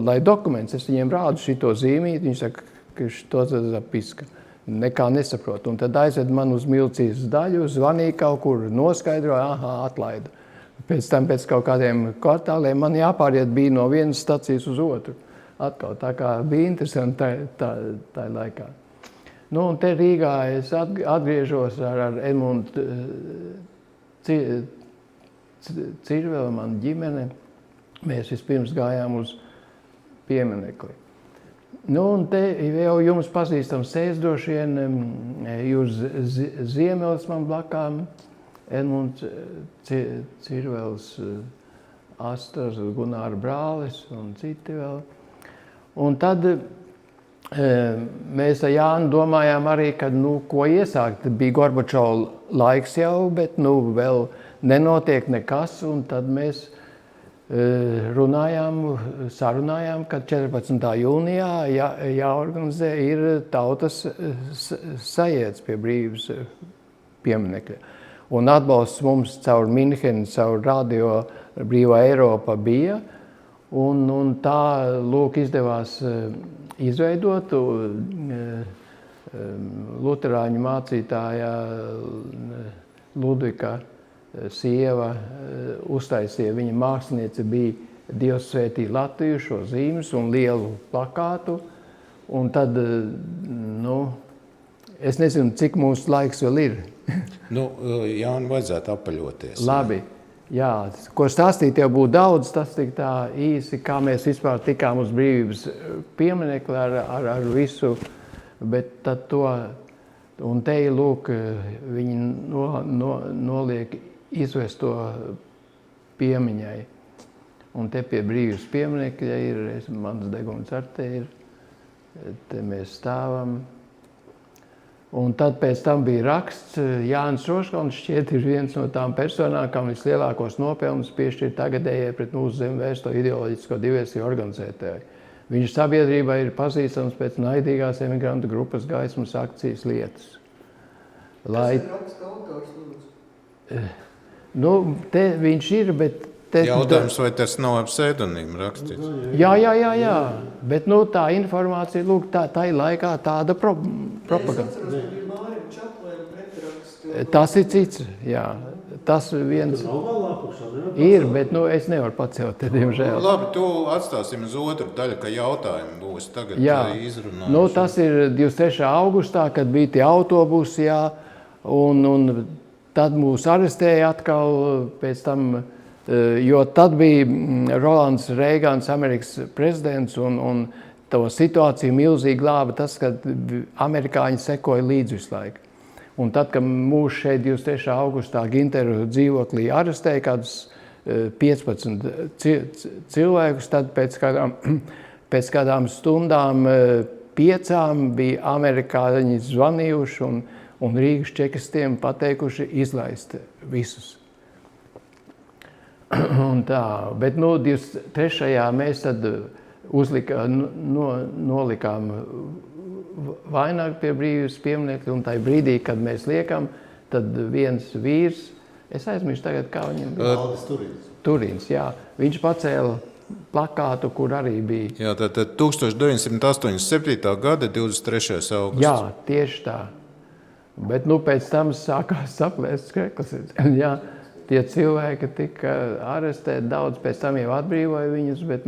Speaker 2: lai dokuments, es viņiem rādu šito zīmīt, viņi saka, ka to zapiska, nekā nesaprot, un tad aizved man uz milicijas daļu, zvanīja kaut kur, noskaidroja, atlaida. Pēc tam, pēc kaut kādiem kvartāliem, man jāpāriet bija no vienas stacijas uz otru, atkal, tā kā bija interesanti tā laikā. Nu, un te Rīgā es atgriežos ar Edmundu Cirveli, man ģimene. Mēs vispirms gājām uz pieminekli. Nu, un te jau jums pazīstams sēs droši vien, jūs Ziemelis man blakām, Edmunds Cirvelis, Astars, Gunāra brālis un citi vēl. Un tad mēs ar Jānu domājām arī, ka, ko iesākt. Bija Gorbačova laiks jau, bet, vēl nenotiek nekas, un tad mēs sarunājām, ka 14. jūnijā jāorganizē ir tautas sajiets pie brīvības pieminekļa. Un atbalsts mums caur Minheni, caur radio Brīvā Eiropa bija, un tā, izdevās izveidot luterāņu mācītāja Ludvika sieva uztaisīja, viņa māksliniece bija Dievs svētī Latviju, šo zīmes un lielu plakātu. Un tad, es nezinu, cik mūsu laiks vēl ir.
Speaker 1: Jāni, vajadzētu apaļoties.
Speaker 2: Labi. Jā, ko stāstīt jau būtu daudz, tas tik tā īsi, kā mēs vispār tikām uz brīvības pieminekli ar visu, bet tad to, un te, viņi noliek izvest to piemiņai. Un te pie brīvības pieminekļa ir, mans deguns ar te ir, te mēs stāvam. Un tad pēc tam bija raksts, Jānis Roškalns šķiet ir viens no tām personām, kam vislielākos nopelnus piešķir tagadējai pret mūsu zemi vērsto ideoloģisko diversiju organizētāji. Viņš sabiedrībā ir pazīstams pēc naidīgās emigrantu grupas gaismas akcijas lietas.
Speaker 4: Kas ir raksta autors,
Speaker 2: lūdzu? Te viņš ir, bet...
Speaker 1: Jautājums, vai tas nav ar pseidonīmu rakstīts?
Speaker 2: Jā. Bet tā informācija, tā ir laikā tāda propaganda.
Speaker 4: Es atceros, ka bija Mārim Čaplēm pretraksts.
Speaker 2: Tas ir cits, jā. Tas viens ir, bet es nevaru pacelt te, diemžēl.
Speaker 1: Labi, tu atstāsim uz otru daļu, ka jautājumi būs tagad izrunājuši.
Speaker 2: Tas ir 23. augustā, kad bija tie autobusi, jā, un tad mūs arestēja atkal pēc tam, jo tad bija Rolands Reigans, Amerikas prezidents, un to situāciju milzīgi glāba tas, ka amerikāņi sekoja līdz visu laiku. Un tad, kad mūs šeit 23. augustā Ginteru dzīvoklī arestēja kādus 15 cilvēkus, tad pēc kādām stundām 5 bija amerikāņi zvanījuši un Rīgas čekistiem pateikuši izlaist visus. Un tā, bet 23. mēs tad nolikām vainagu pie brīvības pieminekļa, un tajā brīdī, kad mēs liekam, tad viens vīrs, es aizmirstu tagad, kā viņam bija.
Speaker 3: Aldis Turins.
Speaker 2: Turins, jā. Viņš pacēla plakātu, kur arī bija.
Speaker 1: Jā, tātad 1987. gada 23. augusts.
Speaker 2: Jā, tieši tā. Bet pēc tam sākās saplēst skreklis. Jā, tie cilvēki tika arestēti, daudz pēc tam jau atbrīvoja viņus, bet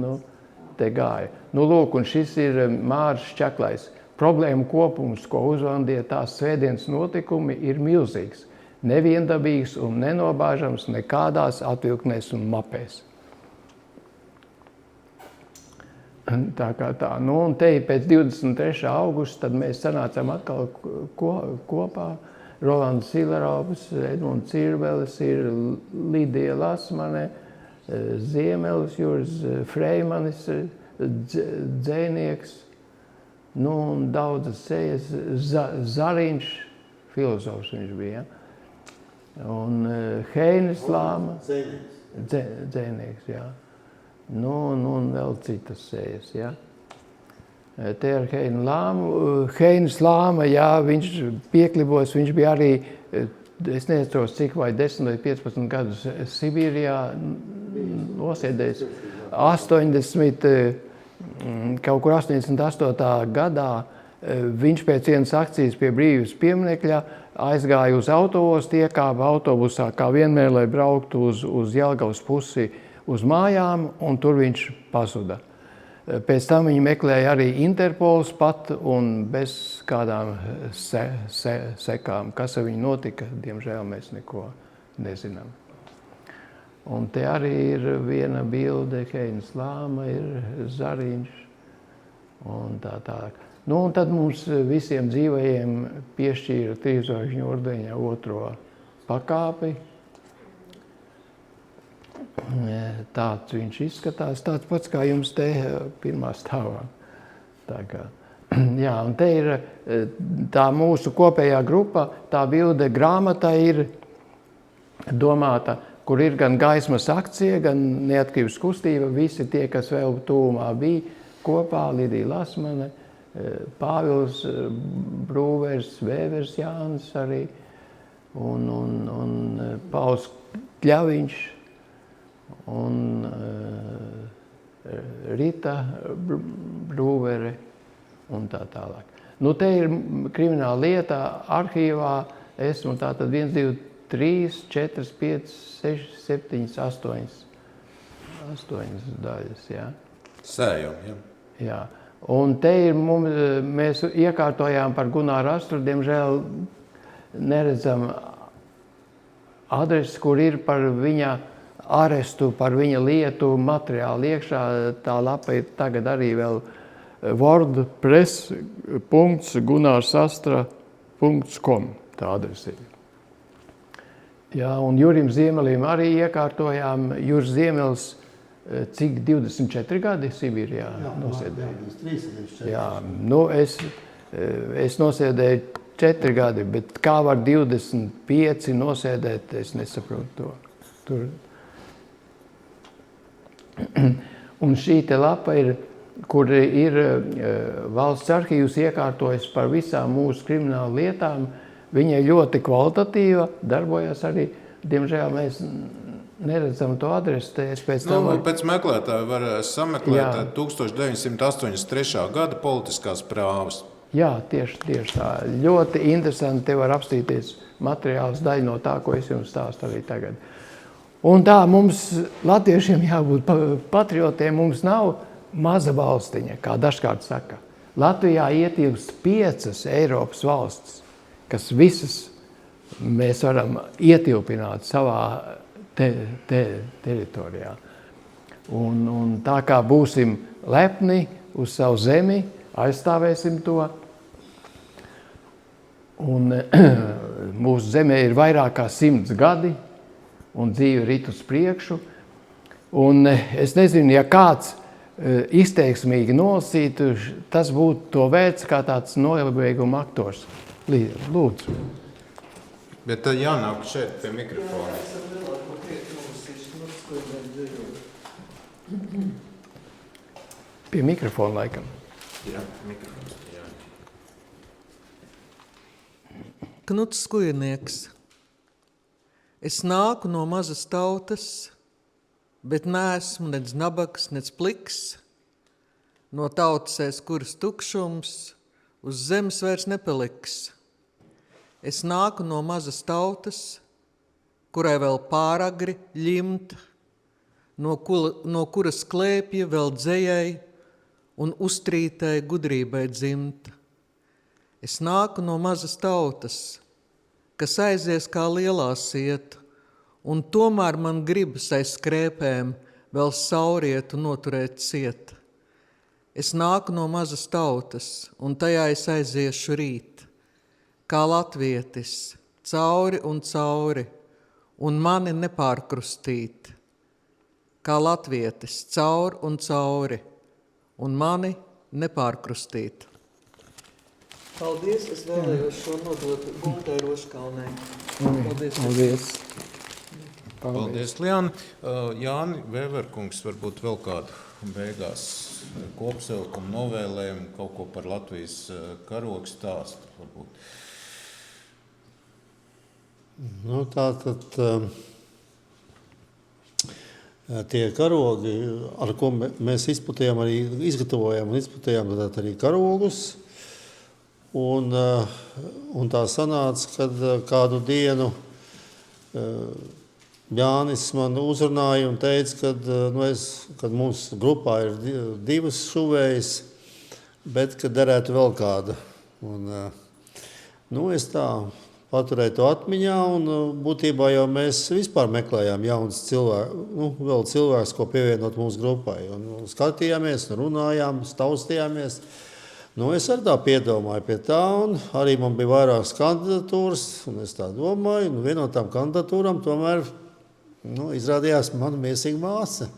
Speaker 2: te gāja. Lūk, un šis ir Māris Čaklais. Problēmu kopums, ko uzvandīja tās svētdienas notikumi, ir milzīgs, neviendabīgs un nenobāžams nekādās atvilknēs un mapēs. Tā kā tā. Un te pēc 23. augusta tad mēs sanācām atkal kopā. Rolands Silerovs, Edmunds Cirvelis, ir Lidija Lasmane, Ziemelis Juris, Freimanis, dzēnieks, un daudzas sejas, Zariņš, filozofs viņš bija, un Heinis Lāma, dzēnieks, jā. Un vēl citas sejas, jā. Te ar Heinis Lāma, jā, viņš pieklibos, viņš bija arī, es neatceros cik vai 10 vai 15 gadus Sibīrijā nosēdējis. 88. gadā viņš pēc vienas akcijas pie brīvības pieminekļa aizgāja uz autoostu, iekāpa autobusā, kā vienmēr, lai brauktu uz Jelgavas pusi uz mājām, un tur viņš pazuda. Pēc tam viņi meklēja arī Interpols pat un bez kādām sekām. Kas ar viņu notika, diemžēl mēs neko nezinām. Un te arī ir viena bilde, Heinis Lāma, ir Zariņš un tā tālāk. Un tad mums visiem dzīvajiem piešķīra Trīzvaigžņu ordeņa 2. pakāpi. Tāds viņš izskatās, tāds pats kā jums te pirmā stāvā. Jā, un te ir tā mūsu kopējā grupa, tā bilde grāmatā ir domāta, kur ir gan gaismas akcija, gan neatkarības kustība, visi tie, kas vēl tūmā bija kopā, Lidija Lasmane, Pāvils Brūvers, Vēvers Jānis arī, un Pauls Kļaviņš, un Rita Brūvere un tā tālāk. Te ir krimināla lieta arhīvā, esmu tātad 1, 2, 3, 4, 5, 6, 7, 8 daļas, jā.
Speaker 1: Sējam, jā.
Speaker 2: Jā. Un te ir mēs iekārtojām par Gunāru Astru, diemžēl neredzam adresi, kur ir par viņa arestu, par viņa lietu materiālu iekšā. Tā lapa ir tagad arī vēl wordpress.gunarsastra.com. Tā adrese ir. Jā, un Jurim Ziemelim arī iekārtojām. Juris Ziemelis, cik 24 gadi Sibīrijā nosēdēja? Jā, es nosēdēju 4 gadi, bet kā var 25 nosēdēt, es nesaprotu to. Tur. Un šī te lapa ir, kur ir valsts arhīvs iekārtojas par visām mūsu kriminālu lietām. Viņa ir ļoti kvalitatīva, darbojas arī. Diemžēl mēs neredzam to adresi.
Speaker 1: Pēc meklētāja var sameklēt 1983. gada politiskās prāvas.
Speaker 2: Jā, tieši tā. Ļoti interesanti, te var apstīties materiāls, daļa no tā, ko es jums stāstu arī tagad. Un tā mums, latviešiem, jābūt patriotiem, mums nav maza valstiņa, kā dažkārt saka. Latvijā ietilpst 5 Eiropas valstis, kas visas mēs varam ietilpināt savā teritorijā. Un tā kā būsim lepni uz savu zemi, aizstāvēsim to. Un mūsu zemē ir vairāk kā 100 gadi, un dzīve rit uz priekšu. Un es nezinu, ja kāds izteiksmīgi nolasītu, tas būtu to vērts kā tāds nobeiguma aktors. Lūdzu.
Speaker 1: Bet tad jānāk šeit pie mikrofona.
Speaker 4: esam lielāko krieti nolasījuši, nu, skoļiem dzējot.
Speaker 2: Pie mikrofona laikam.
Speaker 1: Jā, mikrofons. Jā.
Speaker 5: Knuts Skujnieks. Es nāku no mazas tautas, bet neesmu nec nabaks, nec pliks. No tautas aiz kuras tukšums uz zemes vairs nepaliks. Es nāku no mazas tautas, kurai vēl pāragri ļimt, no kuras klēpja vēl dzējai un uztrītai gudrībai dzimt. Es nāku no mazas tautas, kas aizies kā lielā sieta, un tomēr man gribas aiz skrēpēm vēl sauriet un noturēt ciet. Es nāku no mazas tautas, un tajā es aiziešu rīt, kā latvietis, cauri un cauri, un mani nepārkrustīt. Kā latvietis, cauri un cauri, un mani nepārkrustīt.
Speaker 6: Paldies, es vēlējos šo nodot Guntai Roškalnai. Paldies.
Speaker 2: Paldies.
Speaker 1: Paldies, Liāna. Jāni Vēverkungs, varbūt vēl kādu beigās kopsavilkumu novēlējumu, kaut ko par Latvijas karogu stāstu. Varbūt.
Speaker 3: Nu, tātad tie karogi, ar ko mēs izplatījām, arī izgatavojām un izplatījām arī karogus. Un tā sanāca, kad kādu dienu Jānis man uzrunāja un teica, kad mūsu grupā ir divas šuvējas, bet kad derētu vēl kāda. Un, es tā paturēju to atmiņā, un būtībā jau mēs vispār meklējām jauns vēl cilvēks, ko pievienot mūsu grupai. Un skatījāmies, runājām, staustījāmies. Es arī tā piedomāju pie tā, un arī man bija vairākas kandidatūras, un es tā domāju, un viena no tām kandidatūrām tomēr izrādījās mana miesīga māsa.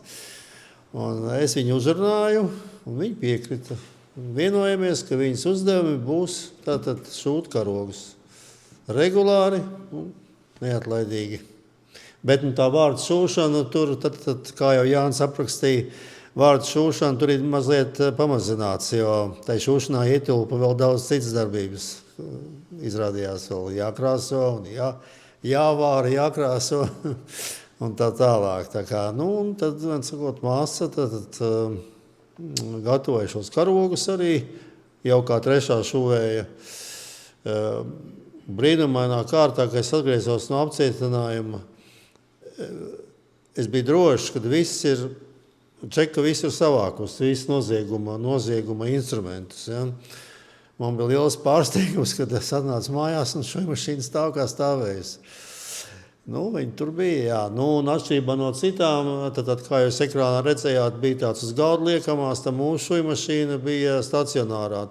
Speaker 3: Un es viņu uzrunāju, un viņa piekrita. Vienojamies, ka viņas uzdevumi būs tātad šūt karogus. Regulāri un neatlaidīgi. Bet tā vārdu šūšana tur, tad, kā jau Jānis aprakstīja, vārdu šūšana tur ir mazliet pamazināts, jo tai šūšanā ietilpa vēl daudz citas darbības. Izrādījās vēl jākrāso un jāvāra, jākrāso un tā tālāk. Tā kā, un tad, sakot, māsa gatavoja šos karogus arī, jau kā trešā šuvēja. Brīnumainā kārtā, kad es atgriezos no apcietinājuma, es biju drošs, ka viss ir savākus, viss nozieguma instrumentus. Ja. Man bija liels pārsteigums, kad es atnācu mājās un šo mašīnu stāv kā stāvējusi. Viņi tur bija, jā. Un atšķirībā no citām, tad, kā jūs ekrānā redzējāt, bija tāds uz galda liekamās, tā mūsu mašīna bija stacionārā,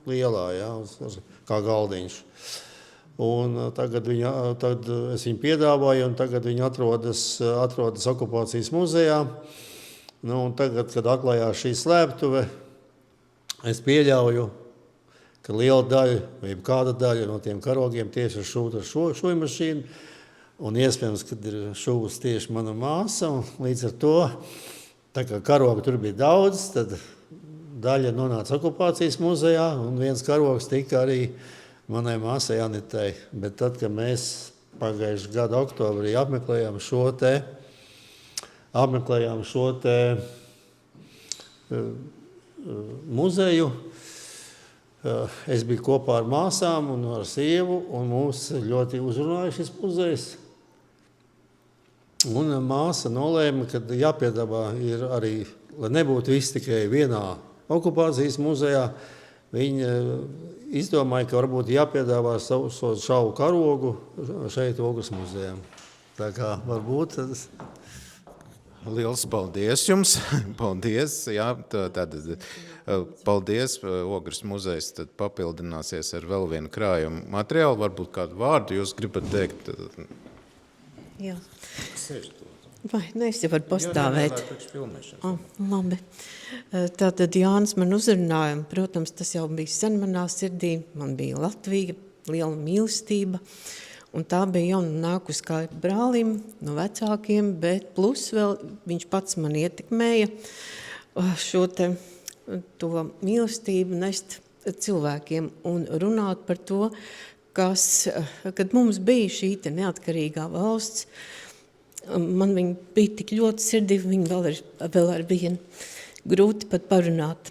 Speaker 3: lielā, jā, kā galdiņš. Un tagad es viņu piedāvāju, un tagad viņi atrodas okupācijas muzejā. Un tagad, kad atklājās šī slēptuve, es pieļauju, ka liela daļa, vai kāda daļa no tiem karogiem tieši ir šūta ar šo mašīnu, un iespējams, kad ir šūs tieši mana māsa, un līdz ar to, tā kā karogi tur bija daudz, tad daļa nonāca okupācijas muzejā, un viens karogs tika arī manai māsai Anitai. Bet tad, kad mēs pagājušā gada oktobrī apmeklējām šo muzeju, es biju kopā ar māsām un ar sievu, un mūs ļoti uzrunāja šis muzejs. Un māsa nolēma, ka jāpiedāvā ir arī, lai nebūtu viss tikai vienā okupācijas muzejā, viņa izdomāja, ka varbūt jāpiedāvā savu šaubu karogu šeit Ogres muzejā. Tā kā varbūt...
Speaker 1: Liels paldies jums! Paldies! Jā, paldies! Ogres muzejs tad papildināsies ar vēl vienu krājumu materiālu. Varbūt kādu vārdu jūs gribat teikt?
Speaker 7: Jā. Vai, es jau varu pastāvēt. Labi. Tātad Jānis man uzrunāja, protams, tas jau bija sen manā sirdī. Man bija Latvija liela mīlestība. Un tā bija jau nākus kā brālim no vecākiem, bet plus vēl viņš pats man ietekmēja šo to mīlestību nest cilvēkiem un runāt par to, kad mums bija šī neatkarīgā valsts, man viņa bija tik ļoti sirdī, viņa vēl ar vienu grūti pat parunāt.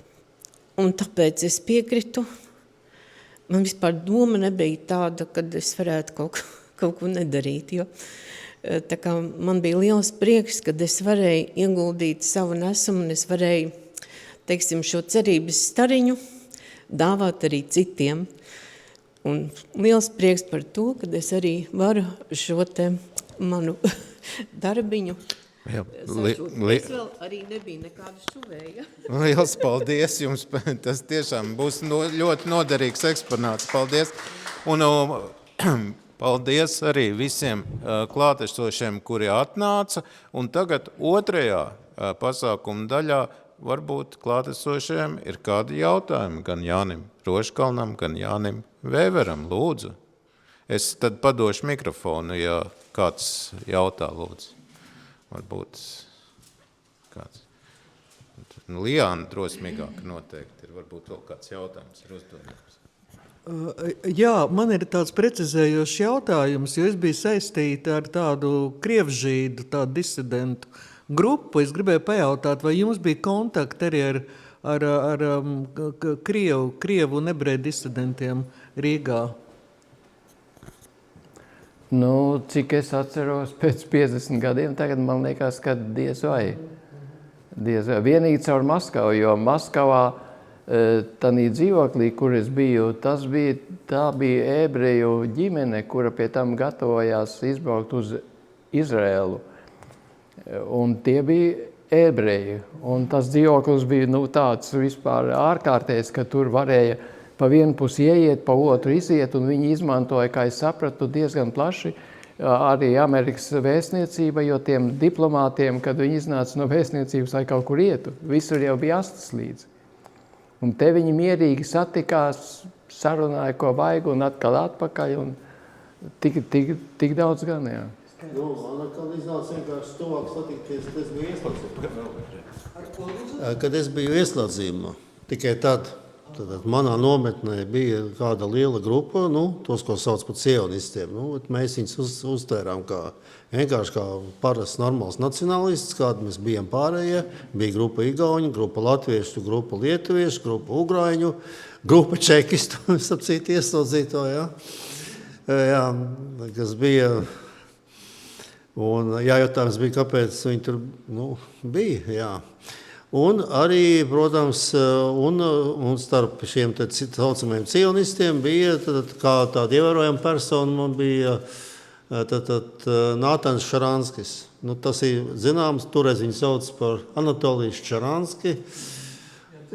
Speaker 7: Un tāpēc es piekritu. Man vispār doma nebija tāda, kad es varētu kaut ko nedarīt, jo tā kā man bija liels prieks, kad es varēju ieguldīt savu nesumu un es varēju, teiksim, šo cerības stariņu dāvāt arī citiem. Un liels prieks par to, kad es arī varu šo manu darbiņu sašūt. Es vēl arī nebija nekāda šuvēja.
Speaker 1: Liels paldies jums, tas tiešām būs ļoti noderīgs eksponāts. Paldies. Un paldies arī visiem klātesošiem, kuri atnāca. Un tagad otrajā pasākuma daļā varbūt klātesošiem ir kādi jautājumi gan Jānim Roškalnam, gan Jānim Vēveram. Lūdzu. Es tad padošu mikrofonu, ja kāds jautā, lūdzu. Varbūt kāds. Lijāna drosmīgāk noteikti ir. Varbūt vēl kāds jautājums ir uzdodams.
Speaker 5: Jā, man ir tāds precizējošs jautājums, jo es biju saistīta ar tādu krievžīdu, tādu disidentu grupu. Es gribēju pajautāt, vai jums bija kontakti arī ar krievu un ebreju disidentiem Rīgā?
Speaker 2: Nu, cik es atceros pēc 50 gadiem, tagad man liekas, ka diez vai. Vienīgi caur Maskavu, jo Maskavā tanī dzīvoklī, kur es biju, tā bija ebreju ģimene, kura pie tam gatavojās izbraukt uz Izraēlu. Un tie bija ebreji. Un tas dzīvoklis bija tāds vispār ārkārtējs, ka tur varēja pa vienu pusi ieiet, pa otru iziet, un viņi izmantoja, kā es sapratu, diezgan plaši arī Amerikas vēstniecība, jo tiem diplomātiem, kad viņi iznāca no vēstniecības, lai kaut kur ietu, visur jau bija astes līdzi. Un te viņi mierīgi satikās, sarunāja, ko vajag, un atkal atpakaļ, un tik daudz gan, jā.
Speaker 3: Man atkal iznāca vienkārši tuvāk satikties, kad es biju ieslodzījumu. Kad es biju ieslodzījumu, tikai tad manā nometnē bija kāda liela grupa, tos, ko sauc par cionistiem. Mēs viņus uztvērām vienkārši kā parasts normāls nacionālists, kādi mēs bijām pārējie. Bija grupa igauņu, grupa latviešu, grupa lietuviešu, grupa ugrāņu, grupa čekistu, sapcīt ieslodzīto, jā, kas bija. Un jājautājums bija, kāpēc viņi tur bija, jā. Un arī, protams, un starp šiem saucamajiem cionistiem bija kā tāda ievērojama persona, man bija Nātans Šaranskis. Tas ir zināms, toreiz viņu sauc par Anatoliju Šaranski,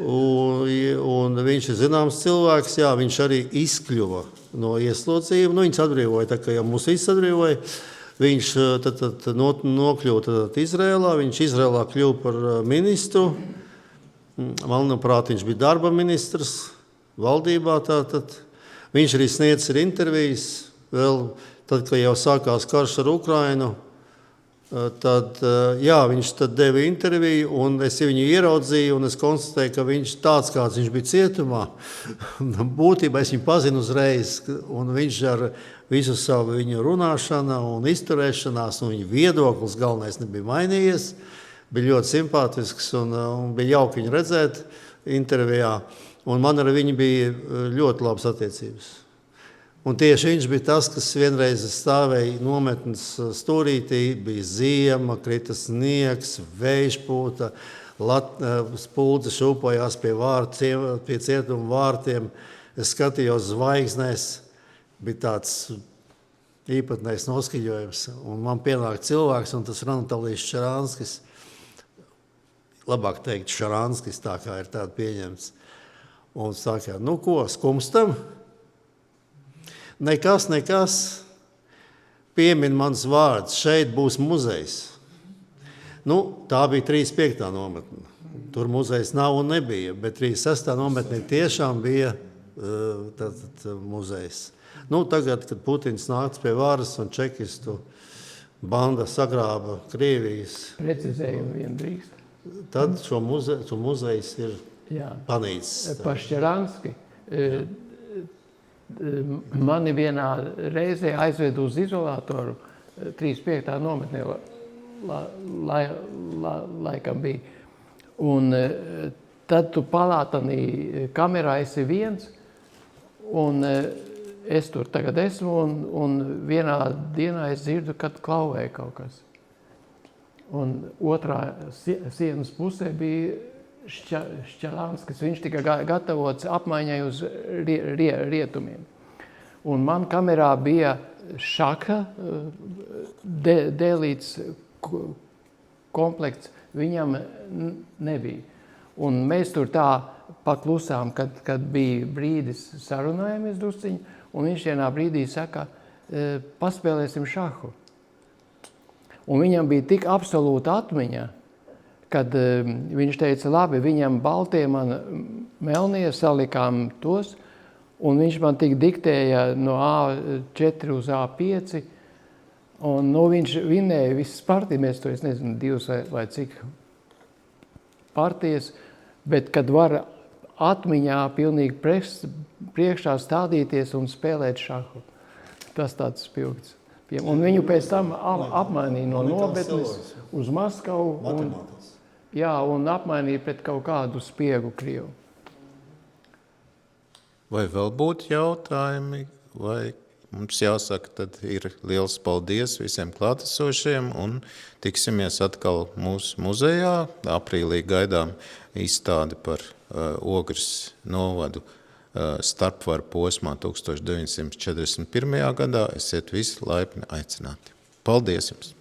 Speaker 3: un viņš ir zināms cilvēks, jā, viņš arī izkļuva no ieslodzījuma, viņš atbrīvoja, tā kā jau mūs viss atbrīvoja. Viņš nokļuva Izrēlā, viņš Izrēlā kļuva par ministru. Manuprāt, viņš bija darba ministrs valdībā. Viņš arī sniedz intervijas. Vēl tad, kad jau sākās karš ar Ukrainu, viņš tad deva interviju, un es viņu ieraudzīju, un es konstatēju, ka viņš tāds, kāds viņš bija cietumā. Būtībā es viņu pazinu uzreiz, un viņš ar visu savu viņu runāšanu un izturēšanās, un viņa viedoklis galvenais nebija mainījies, bija ļoti simpātisks un bija jauki viņu redzēt intervijā, un man ar viņu bija ļoti labas attiecības. Un tieši viņš bija tas, kas vienreiz stāvēja nometnes stūrītī, bija ziema, krita sniegs, vējš pūta, spuldze šūpojās pie cietuma vārtiem, es skatījos zvaigznēs, bija tāds īpatnējs noskaņojums, un man pienāk cilvēks, un tas ir Anatolijs Šaranskis, labāk teikt Šaranskis, tā kā ir tāda pieņemts. Un sākā, ko, skumstam? Nekas, piemin mans vārds, šeit būs muzejs. Tā bija 35. nometne. Tur muzejs nav un nebija, bet 36. nometne tiešām bija muzejs. Nu, tagad, kad Putins nāca pie varas un čekistu banda sagrāba Krievijas,
Speaker 2: Precizējumu vien drīkst.
Speaker 3: tad šo muzejs ir
Speaker 2: Jā.
Speaker 3: panīcis.
Speaker 2: Par Šķeranski. Mani vienā reizē aizved uz izolatoru 35. nometnē laikam bija. Un tad tu palātanī kamerā esi viens, un es tur tagad esmu, un vienā dienā es dzirdu, kad klauvē kaut kas. Un otrā sienas pusē bija Šķelanskis, viņš tika gatavots apmaiņai uz rietumiem. Un man kamerā bija šaka dēlīts komplekts, viņam nebija. Un mēs tur tā paklusām, kad bija brīdis sarunājamies drusciņi, un viņš vienā brīdī saka, paspēlēsim šahu. Un viņam bija tik absolūta atmiņa, kad viņš teica, labi, viņam baltie, man melnie, salikām tos, un viņš man tik diktēja no A4 uz A5, un viņš vinēja visas partijas, mēs to, es nezinu, 2 vai cik partijas, bet kad var atmiņā pilnīgi priekšā stādīties un spēlēt šahu. Tas tāds spilgts. Un viņu pēc tam apmainīja no Nobetnes uz Maskavu. Un apmainīja pret kaut kādu spiegu Krievu.
Speaker 1: Vai vēl būtu jautājumi, vai mums jāsaka, tad ir liels paldies visiem klātesošiem un tiksimies atkal mūsu muzejā. Aprīlī gaidām izstādi par Ogres novadu starpvaru posmā 1941. gadā. Esiet visi laipni aicināti. Paldies jums!